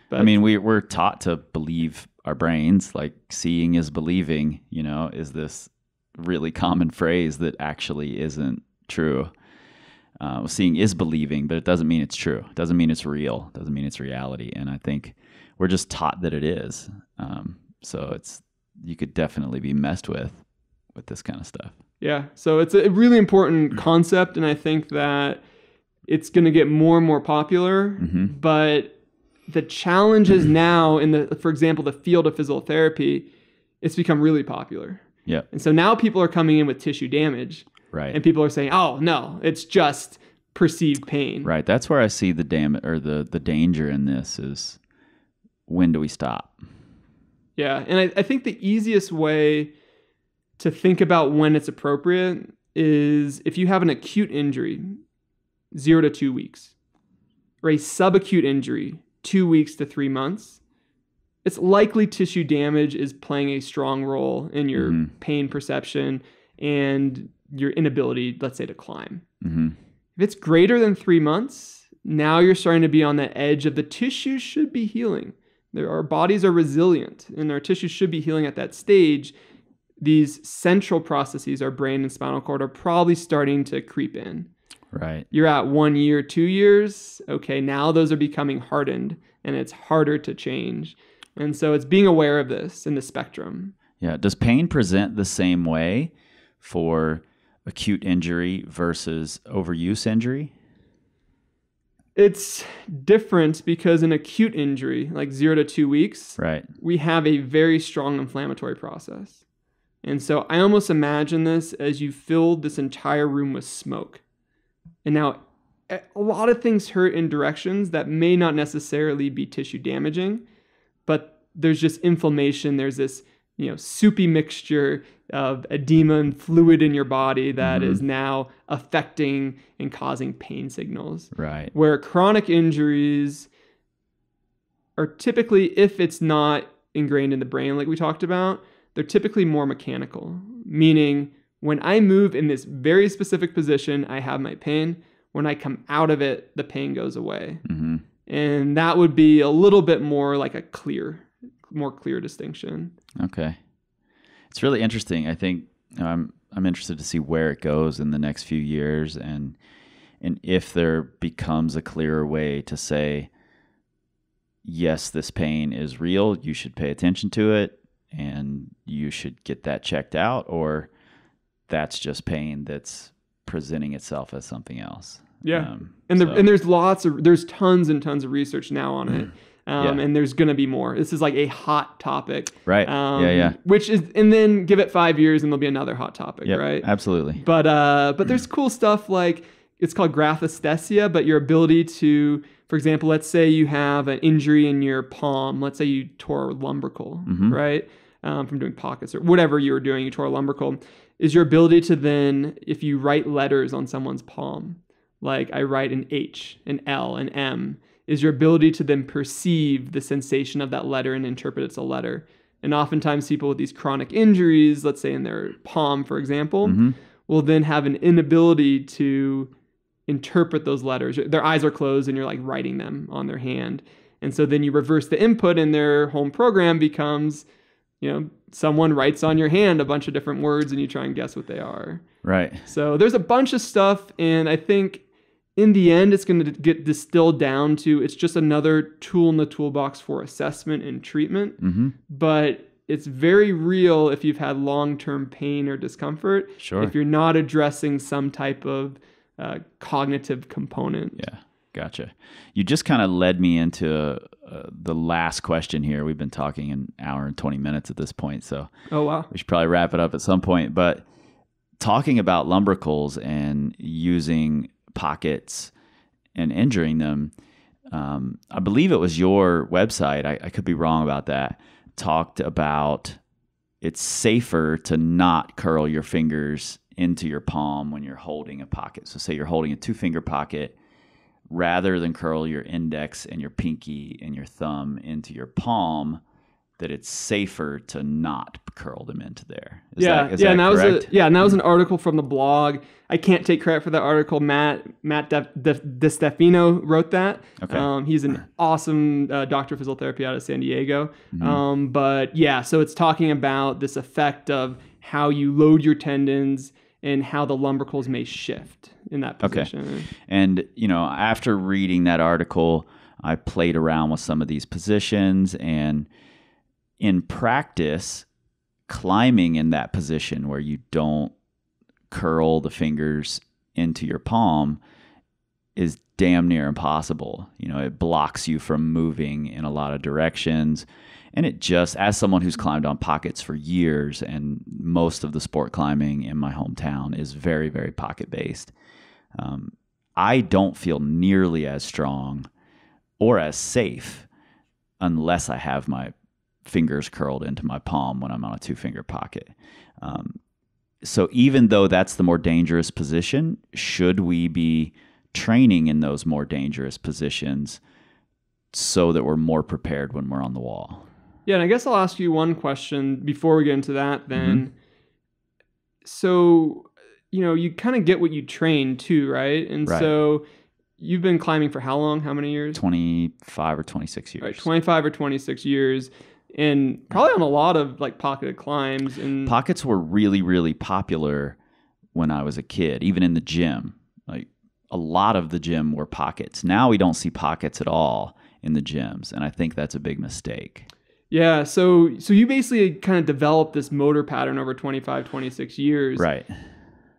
but I mean, we're taught to believe our brains, like seeing is believing, is this really common phrase that actually isn't true. Seeing is believing, but it doesn't mean it's true. It doesn't mean it's real. It doesn't mean it's reality. And I think we're just taught that it is. So you could definitely be messed with this kind of stuff. Yeah. So it's a really important concept. And I think that it's going to get more and more popular, but the challenges now for example, the field of physical therapy, it's become really popular. Yeah. And so now people are coming in with tissue damage. Right. And people are saying, oh no, it's just perceived pain. Right. That's where I see the the danger in this is, when do we stop? Yeah. And I think the easiest way to think about when it's appropriate is if you have an acute injury, 0 to 2 weeks, or a subacute injury, 2 weeks to 3 months, it's likely tissue damage is playing a strong role in your pain perception and your inability, let's say, to climb. If If it's greater than 3 months, now you're starting to be on the edge of the tissues should be healing. Our bodies are resilient and our tissues should be healing at that stage. These central processes, our brain and spinal cord, are probably starting to creep in. Right. You're at 1 year, 2 years. Okay, now those are becoming hardened and it's harder to change. And so it's being aware of this in the spectrum. Yeah. Does pain present the same way for acute injury versus overuse injury? It's different because in acute injury, like 0 to 2 weeks, right, we have a very strong inflammatory process. And so I almost imagine this as you filled this entire room with smoke. And now a lot of things hurt in directions that may not necessarily be tissue damaging, but there's just inflammation. There's this, soupy mixture of edema and fluid in your body that is now affecting and causing pain signals. Right. Where chronic injuries are typically, if it's not ingrained in the brain like we talked about, they're typically more mechanical, meaning when I move in this very specific position, I have my pain. When I come out of it, the pain goes away. Mm-hmm. And that would be a little bit more like a more clear distinction. Okay. It's really interesting. I think I'm interested to see where it goes in the next few years and if there becomes a clearer way to say, yes, this pain is real, you should pay attention to it, and you should get that checked out, or that's just pain that's presenting itself as something else. Yeah. And there's tons and tons of research now on it. And there's going to be more. This is like a hot topic. Right. Which is, and then give it 5 years and there'll be another hot topic, right? Absolutely. But there's cool stuff like, it's called graphesthesia, but your ability to, for example, let's say you have an injury in your palm. Let's say you tore a lumbrical, right? From doing pockets or whatever you were doing, you tore a lumbrical, is your ability to then, if you write letters on someone's palm, like I write an H, an L, an M, is your ability to then perceive the sensation of that letter and interpret it's a letter. And oftentimes people with these chronic injuries, let's say in their palm, for example, will then have an inability to interpret those letters. Their eyes are closed and you're like writing them on their hand. And so then you reverse the input and their home program becomes, someone writes on your hand a bunch of different words and you try and guess what they are. Right. So there's a bunch of stuff, and I think in the end it's going to get distilled down to it's just another tool in the toolbox for assessment and treatment. But it's very real if you've had long-term pain or discomfort. Sure. If you're not addressing some type of cognitive component. Yeah, gotcha. You just kind of led me into the last question here. We've been talking an hour and 20 minutes at this point, so oh wow, we should probably wrap it up at some point. But talking about lumbricals and using pockets and injuring them, I believe it was your website, I could be wrong about that, talked about it's safer to not curl your fingers into your palm when you're holding a pocket. So say you're holding a 2-finger pocket, rather than curl your index and your pinky and your thumb into your palm, that it's safer to not curl them into there. Is that correct? And that was an article from the blog. I can't take credit for that article. Matt DeStefano wrote that. Okay. He's an awesome doctor of physical therapy out of San Diego. But yeah, so it's talking about this effect of how you load your tendons and how the lumbricals may shift in that position. Okay. And, after reading that article, I played around with some of these positions, and in practice, climbing in that position where you don't curl the fingers into your palm is damn near impossible. It blocks you from moving in a lot of directions. And it just, as someone who's climbed on pockets for years, and most of the sport climbing in my hometown is very, very pocket-based, I don't feel nearly as strong or as safe unless I have my fingers curled into my palm when I'm on a 2-finger pocket. So even though that's the more dangerous position, should we be training in those more dangerous positions so that we're more prepared when we're on the wall? Yeah, and I guess I'll ask you one question before we get into that then. So you kind of get what you train too, right? And Right. so you've been climbing for how long? How many years? 25 or 26 years. Right, 25 or 26 years, and probably on a lot of like pocketed climbs. And Pockets were really, really popular when I was a kid, even in the gym. Like a lot of the gym were pockets. Now we don't see pockets at all in the gyms, and I think that's a big mistake. yeah, so you basically kind of developed this motor pattern over 25, 26 years. Right.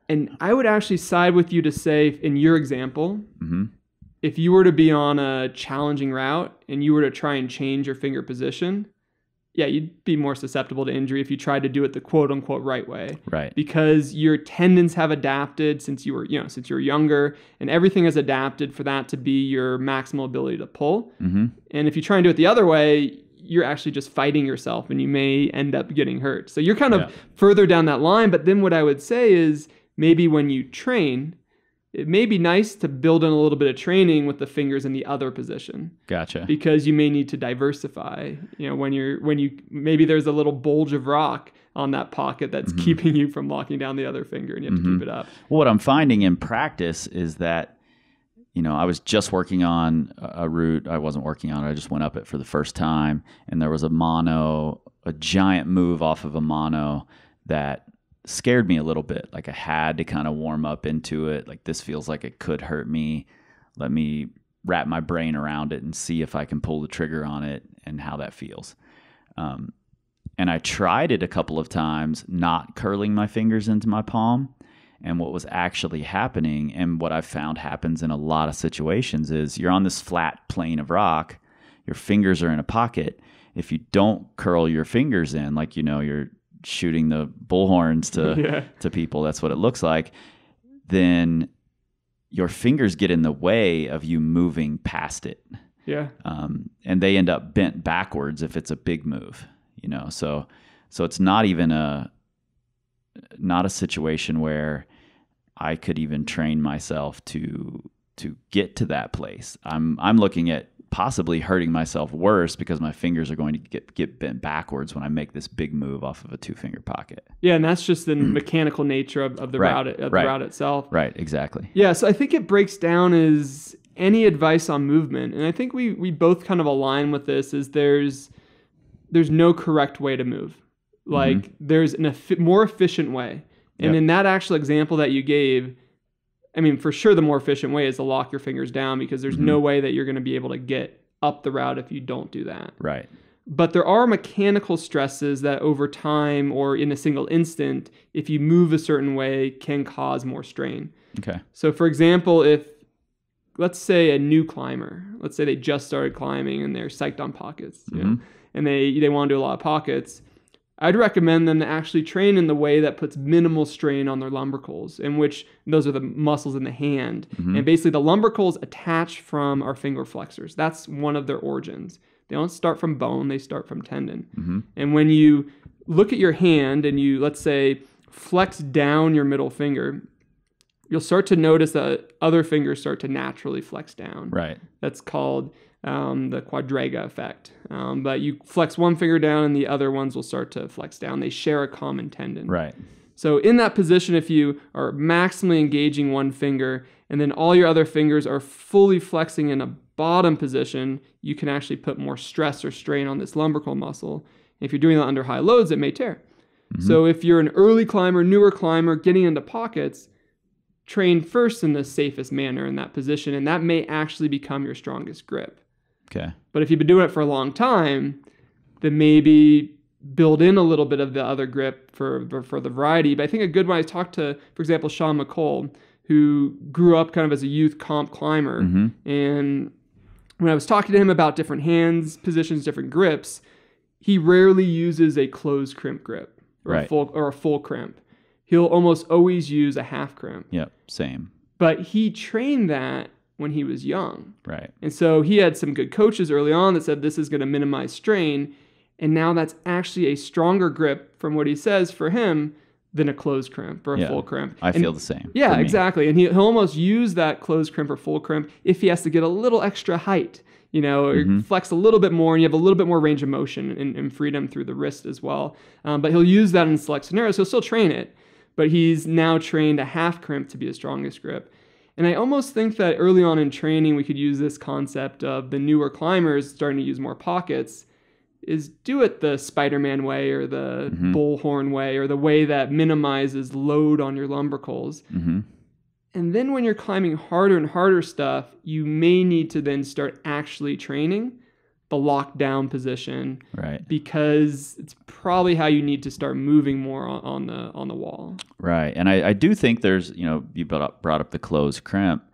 And I would actually side with you to say, in your example, Mm-hmm. if you were to be on a challenging route and you were to try and change your finger position, yeah, you'd be more susceptible to injury if you tried to do it the quote unquote right way. Right. Because your tendons have adapted since you were younger, and everything has adapted for that to be your maximal ability to pull. Mm-hmm. And if you try and do it the other way, you're actually just fighting yourself and you may end up getting hurt. So you're kind of further down that line. But then what I would say is maybe when you train, it may be nice to build in a little bit of training with the fingers in the other position. Gotcha. Because you may need to diversify. When you maybe there's a little bulge of rock on that pocket that's keeping you from locking down the other finger, and you have to keep it up. Well, what I'm finding in practice is that, I was just working on a route. I wasn't working on it. I just went up it for the first time, and there was a giant move off of a mono that scared me a little bit. Like I had to kind of warm up into it. Like this feels like it could hurt me. Let me wrap my brain around it and see if I can pull the trigger on it and how that feels. And I tried it a couple of times, not curling my fingers into my palm. And what was actually happening, and what I've found happens in a lot of situations, is you're on this flat plane of rock, your fingers are in a pocket. If you don't curl your fingers in, like, you're shooting the bullhorns to people, that's what it looks like, then your fingers get in the way of you moving past it. Yeah. And they end up bent backwards if it's a big move, so it's not even not a situation where I could even train myself to get to that place. I'm looking at possibly hurting myself worse because my fingers are going to get bent backwards when I make this big move off of a 2-finger pocket. Yeah, and that's just the mechanical nature of the route itself. Right, exactly. Yeah, so I think it breaks down as any advice on movement, and I think we both kind of align with this, is there's no correct way to move. Like there's a more efficient way. And in that actual example that you gave, I mean, for sure, the more efficient way is to lock your fingers down, because there's no way that you're going to be able to get up the route if you don't do that. Right. But there are mechanical stresses that over time or in a single instant, if you move a certain way, can cause more strain. Okay. So for example, if, let's say a new climber, let's say they just started climbing and they're psyched on pockets, and they want to do a lot of pockets, I'd recommend them to actually train in the way that puts minimal strain on their lumbricals, in which those are the muscles in the hand. And basically the lumbricals attach from our finger flexors. That's one of their origins. They don't start from bone, they start from tendon. And when you look at your hand and you, let's say, flex down your middle finger, you'll start to notice that other fingers start to naturally flex down. Right. That's called the quadriga effect. But you flex one finger down and the other ones will start to flex down. They share a common tendon. Right. So in that position, if you are maximally engaging one finger and then all your other fingers are fully flexing in a bottom position, you can actually put more stress or strain on this lumbrical muscle. If you're doing that under high loads, it may tear. So if you're an early climber, newer climber, getting into pockets, train first in the safest manner in that position, and that may actually become your strongest grip. Okay. But if you've been doing it for a long time, then maybe build in a little bit of the other grip for the variety. But I think a good one, I talked to, for example, Sean McColl, who grew up kind of as a youth comp climber. And when I was talking to him about different hands, positions, different grips, he rarely uses a closed crimp grip or a full crimp. He'll almost always use a half crimp. Yep, same. But he trained that when he was young. Right. And so he had some good coaches early on that said this is going to minimize strain. And now that's actually a stronger grip, from what he says, for him than a closed crimp or a full crimp. I feel the same. Yeah, exactly. And he'll almost use that closed crimp or full crimp if he has to get a little extra height, or flex a little bit more, and you have a little bit more range of motion and freedom through the wrist as well. But he'll use that in select scenarios. He'll still train it. but he's now trained a half crimp to be his strongest grip. And I almost think that early on in training, we could use this concept of the newer climbers starting to use more pockets, is do it the Spider-Man way or the bullhorn way or the way that minimizes load on your lumbricals. And then when you're climbing harder and harder stuff, you may need to then start actually training the lockdown position, right? Because it's probably how you need to start moving more on the wall, right? And I do think there's, you brought up the closed crimp,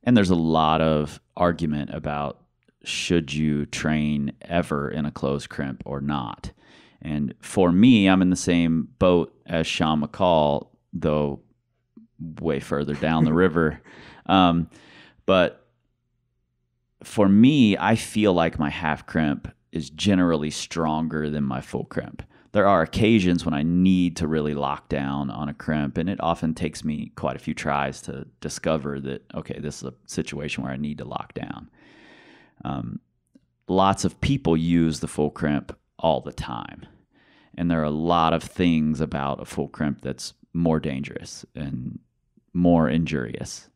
and there's a lot of argument about should you train ever in a closed crimp or not. And for me, I'm in the same boat as Sean McCall, though way further down the river. But for me, I feel like my half crimp is generally stronger than my full crimp. There are occasions when I need to really lock down on a crimp, and it often takes me quite a few tries to discover that, okay, this is a situation where I need to lock down. Lots of people use the full crimp all the time, and there are a lot of things about a full crimp that's more dangerous and more injurious.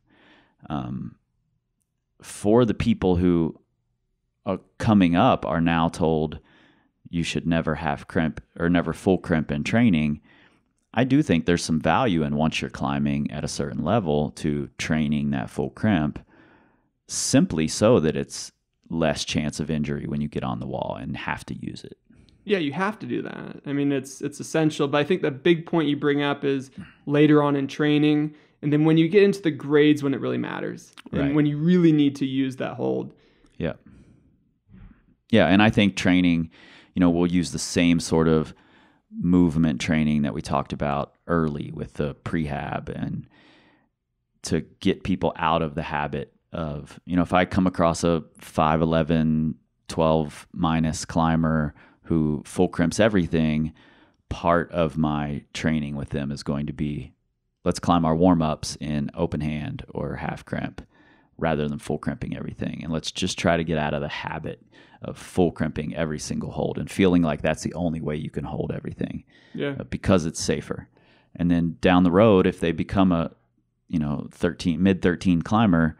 For the people who are coming up are now told you should never half crimp or never full crimp in training, I do think there's some value in, once you're climbing at a certain level, to training that full crimp, simply so that it's less chance of injury when you get on the wall and have to use it. Yeah, you have to do that. I mean, it's essential. But I think the big point you bring up is later on in training, and then when you get into the grades when it really matters, and when you really need to use that hold. Yeah. Yeah, and I think training, we'll use the same sort of movement training that we talked about early with the Prehab, and to get people out of the habit of, if I come across a 5'11", 12 minus climber who full crimps everything, part of my training with them is going to be, let's climb our warm-ups in open hand or half crimp rather than full crimping everything. And let's just try to get out of the habit of full crimping every single hold and feeling like that's the only way you can hold everything, because it's safer. And then down the road, if they become a mid 13 climber,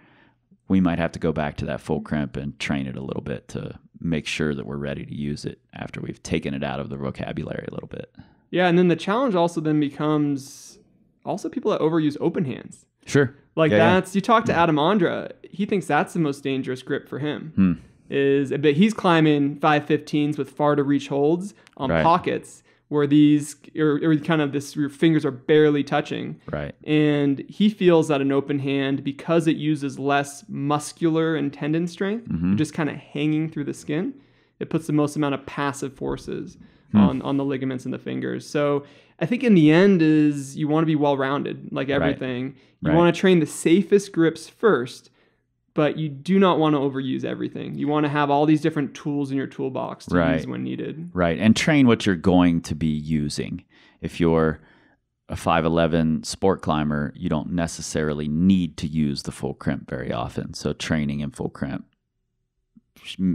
we might have to go back to that full crimp and train it a little bit to make sure that we're ready to use it after we've taken it out of the vocabulary a little bit. Yeah, and then the challenge also then becomes also people that overuse open hands. Sure. Like you talk to Adam Andra, he thinks that's the most dangerous grip for him. But he's climbing 515s with far to reach holds on pockets where these or kind of your fingers are barely touching. Right. And he feels that an open hand, because it uses less muscular and tendon strength, you're just kind of hanging through the skin, it puts the most amount of passive forces on the ligaments in the fingers. So I think in the end is you want to be well-rounded, like everything. You want to train the safest grips first, but you do not want to overuse everything. You want to have all these different tools in your toolbox to use when needed. Right, and train what you're going to be using. If you're a 5'11" sport climber, you don't necessarily need to use the full crimp very often. So training in full crimp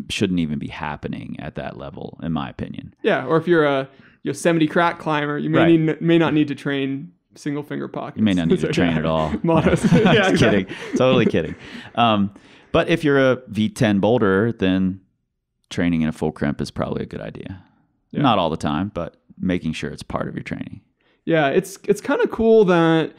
shouldn't even be happening at that level, in my opinion. Yeah, or if you're a Yosemite crack climber, you may not need to train single finger pockets. You may not need to train at all. Modest. Just kidding. Totally kidding. But if you're a V10 boulderer, then training in a full crimp is probably a good idea. Yeah. Not all the time, but making sure it's part of your training. Yeah, it's kind of cool that,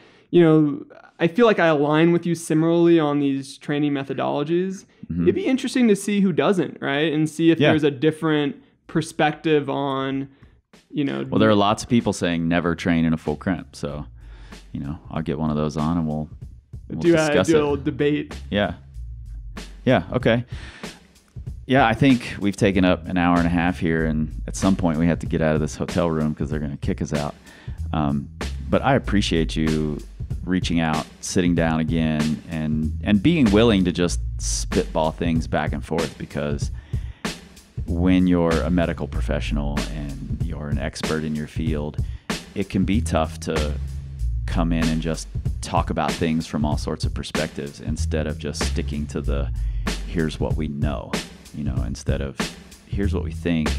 I feel like I align with you similarly on these training methodologies. It'd be interesting to see who doesn't, right? And see if there's a different perspective on, Well, there are lots of people saying never train in a full crimp. So, I'll get one of those on and we'll discuss it. Do a little debate. Yeah. Yeah. Okay. Yeah, I think we've taken up an hour and a half here, and at some point we have to get out of this hotel room because they're going to kick us out. But I appreciate you reaching out, sitting down again, and being willing to just spitball things back and forth, because when you're a medical professional and you're an expert in your field, it can be tough to come in and just talk about things from all sorts of perspectives instead of just sticking to the here's what we know, instead of here's what we think,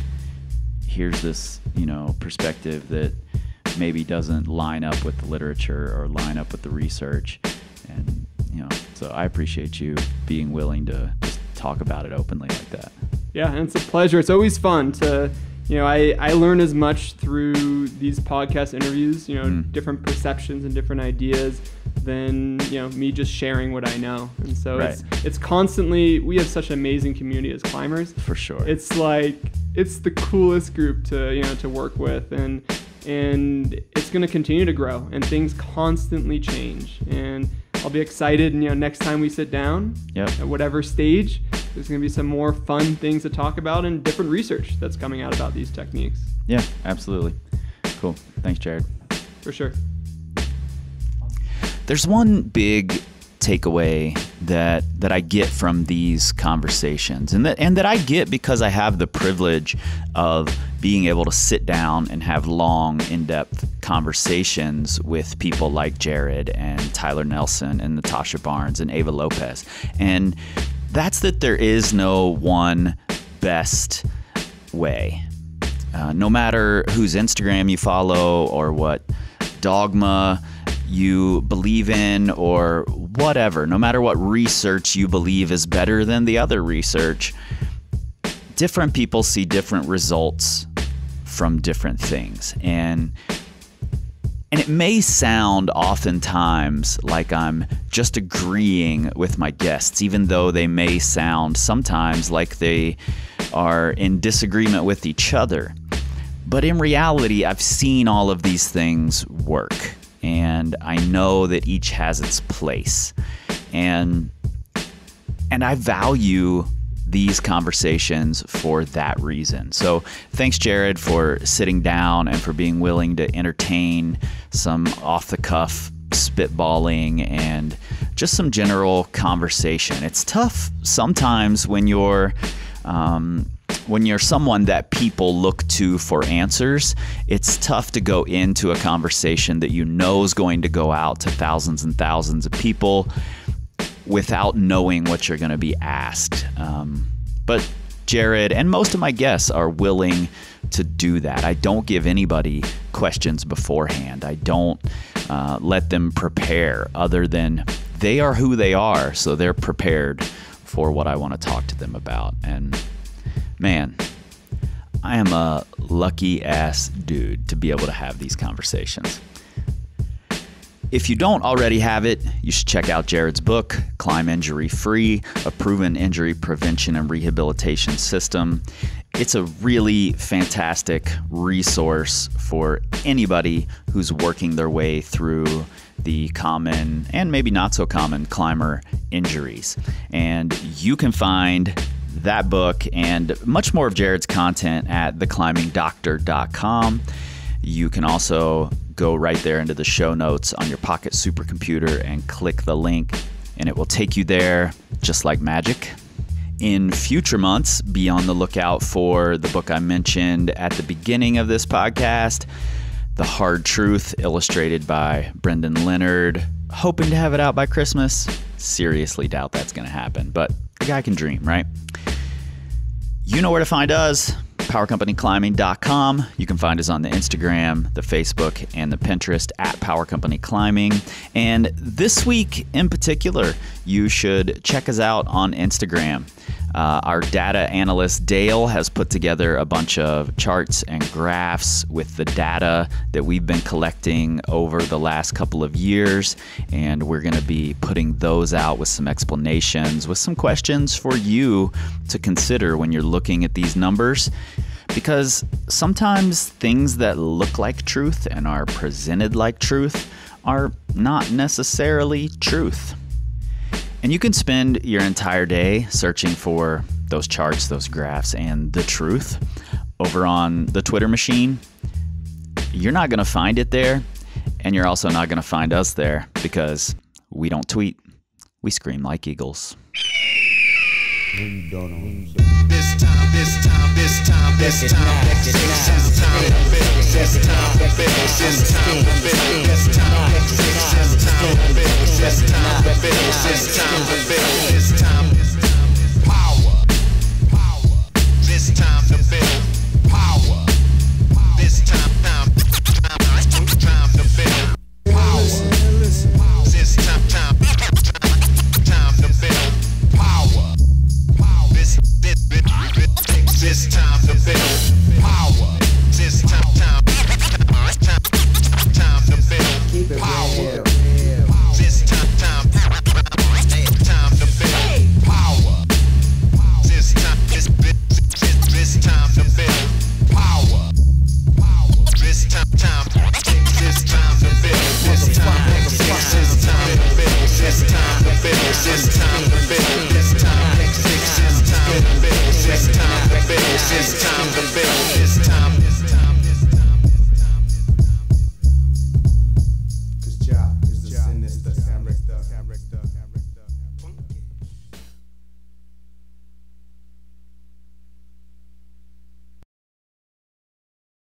here's this, perspective that maybe doesn't line up with the literature or line up with the research. And, so I appreciate you being willing to just talk about it openly like that. Yeah, and it's a pleasure. It's always fun to, I learn as much through these podcast interviews, different perceptions and different ideas than, me just sharing what I know. And so it's constantly, we have such an amazing community as climbers. For sure. It's like, it's the coolest group to work with, and it's going to continue to grow, and things constantly change. And I'll be excited, next time we sit down at whatever stage, there's going to be some more fun things to talk about and different research that's coming out about these techniques. Yeah, absolutely. Cool. Thanks, Jared. For sure. There's one big takeaway that I get from these conversations, and that I get because I have the privilege of being able to sit down and have long, in-depth conversations with people like Jared and Tyler Nelson and Natasha Barnes and Ava Lopez. And that's that there is no one best way. No matter whose Instagram you follow or what dogma you believe in or whatever, no matter what research you believe is better than the other research, different people see different results from different things. And it may sound oftentimes like I'm just agreeing with my guests, even though they may sound sometimes like they are in disagreement with each other. But in reality, I've seen all of these things work, and I know that each has its place. And I value these conversations for that reason. So thanks, Jared, for sitting down and for being willing to entertain some off-the-cuff spitballing and just some general conversation. It's tough sometimes when you're someone that people look to for answers. It's tough to go into a conversation that you know is going to go out to thousands and thousands of people without knowing what you're going to be asked. But Jared and most of my guests are willing to do that. I don't give anybody questions beforehand. I don't let them prepare, other than they are who they are, so they're prepared for what I want to talk to them about. And man, I am a lucky ass dude to be able to have these conversations. If you don't already have it, you should check out Jared's book, Climb Injury Free, a proven injury prevention and rehabilitation system. It's a really fantastic resource for anybody who's working their way through the common and maybe not so common climber injuries. And you can find that book and much more of Jared's content at theclimbingdoctor.com. You can also go right there into the show notes on your pocket supercomputer and click the link, and it will take you there just like magic. In future months, be on the lookout for the book I mentioned at the beginning of this podcast, The Hard Truth, illustrated by Brendan Leonard. Hoping to have it out by Christmas. Seriously doubt that's going to happen, but a guy can dream, right? You know where to find us. PowerCompanyClimbing.com. You can find us on the Instagram, the Facebook, and the Pinterest at Power Company Climbing. And this week in particular, you should check us out on Instagram. Our data analyst, Dale, has put together a bunch of charts and graphs with the data that we've been collecting over the last couple of years. And we're going to be putting those out with some explanations, with some questions for you to consider when you're looking at these numbers. Because sometimes things that look like truth and are presented like truth are not necessarily truth. And you can spend your entire day searching for those charts, those graphs, and the truth over on the Twitter machine. You're not going to find it there, and you're also not going to find us there because we don't tweet. We scream like eagles. This time, this time, this time, this time, this time to fix, this time to fix, this time to fix, this time to fix, this time to fix, this time to fix, this time to fix, this time